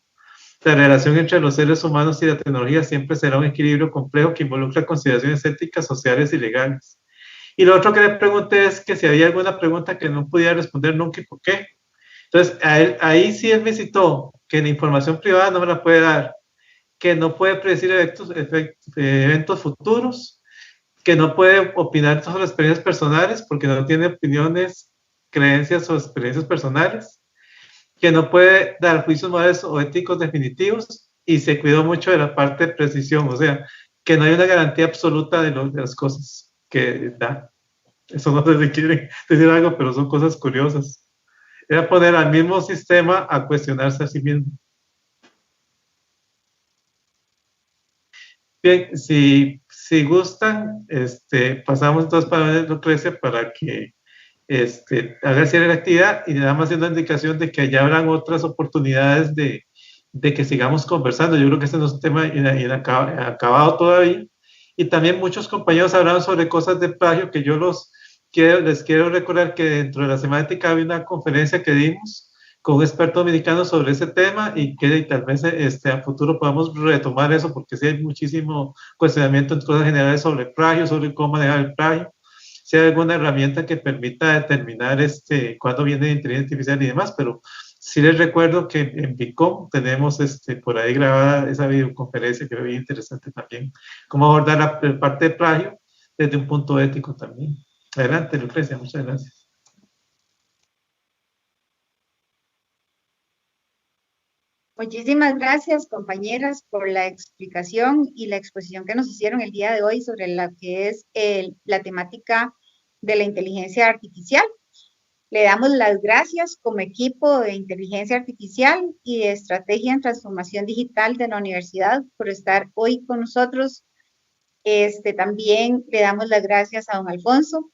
E: La relación entre los seres humanos y la tecnología siempre será un equilibrio complejo que involucra consideraciones éticas, sociales y legales. Y lo otro que le pregunté es que si había alguna pregunta que no pudiera responder nunca y por qué. Entonces, ahí sí él me citó que la información privada no me la puede dar, que no puede predecir eventos futuros, que no puede opinar sobre experiencias personales porque no tiene opiniones, creencias o experiencias personales, que no puede dar juicios morales o éticos definitivos y se cuidó mucho de la parte de precisión, o sea, que no hay una garantía absoluta de las cosas que da. Eso no sé si quieren decir algo, pero son cosas curiosas. Era poner al mismo sistema a cuestionarse a sí mismo. Bien, si gustan, pasamos entonces para Lucrecia para que haga cierre la actividad y nada más haciendo indicación de que ya habrán otras oportunidades de que sigamos conversando. Yo creo que este no es un tema inacabado todavía. Y también muchos compañeros hablaron sobre cosas de plagio que yo les quiero recordar que dentro de la Semana Ética había una conferencia que dimos con un experto dominicano sobre ese tema y que tal vez a futuro podamos retomar eso porque sí hay muchísimo cuestionamiento en cosas generales sobre plagio, sobre cómo manejar el plagio, si hay alguna herramienta que permita determinar cuándo viene la inteligencia artificial y demás, pero sí les recuerdo que en BICOM tenemos por ahí grabada esa videoconferencia que es bien interesante también, cómo abordar la parte de plagio desde un punto ético también. Adelante, Lucrecia, muchas gracias.
A: Muchísimas gracias, compañeras, por la explicación y la exposición que nos hicieron el día de hoy sobre lo que es la temática de la inteligencia artificial. Le damos las gracias como equipo de inteligencia artificial y de estrategia en transformación digital de la universidad por estar hoy con nosotros. También le damos las gracias a don Alfonso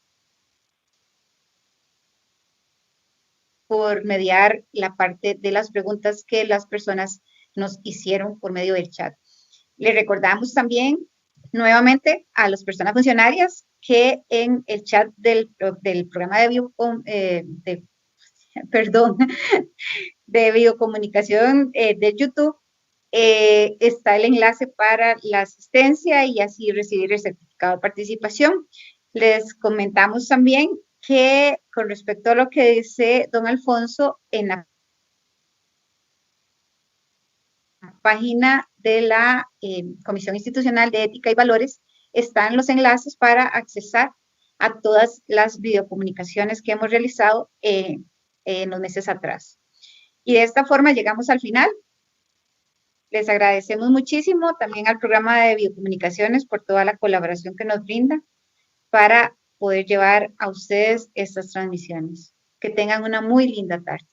A: por mediar la parte de las preguntas que las personas nos hicieron por medio del chat. Le recordamos también nuevamente a las personas funcionarias que en el chat del programa de videocomunicación de YouTube está el enlace para la asistencia y así recibir el certificado de participación. Les comentamos también que con respecto a lo que dice don Alfonso, en la página de la Comisión Institucional de Ética y Valores están los enlaces para accesar a todas las videocomunicaciones que hemos realizado en los meses atrás. Y de esta forma llegamos al final. Les agradecemos muchísimo también al programa de videocomunicaciones por toda la colaboración que nos brinda para poder llevar a ustedes estas transmisiones. Que tengan una muy linda tarde.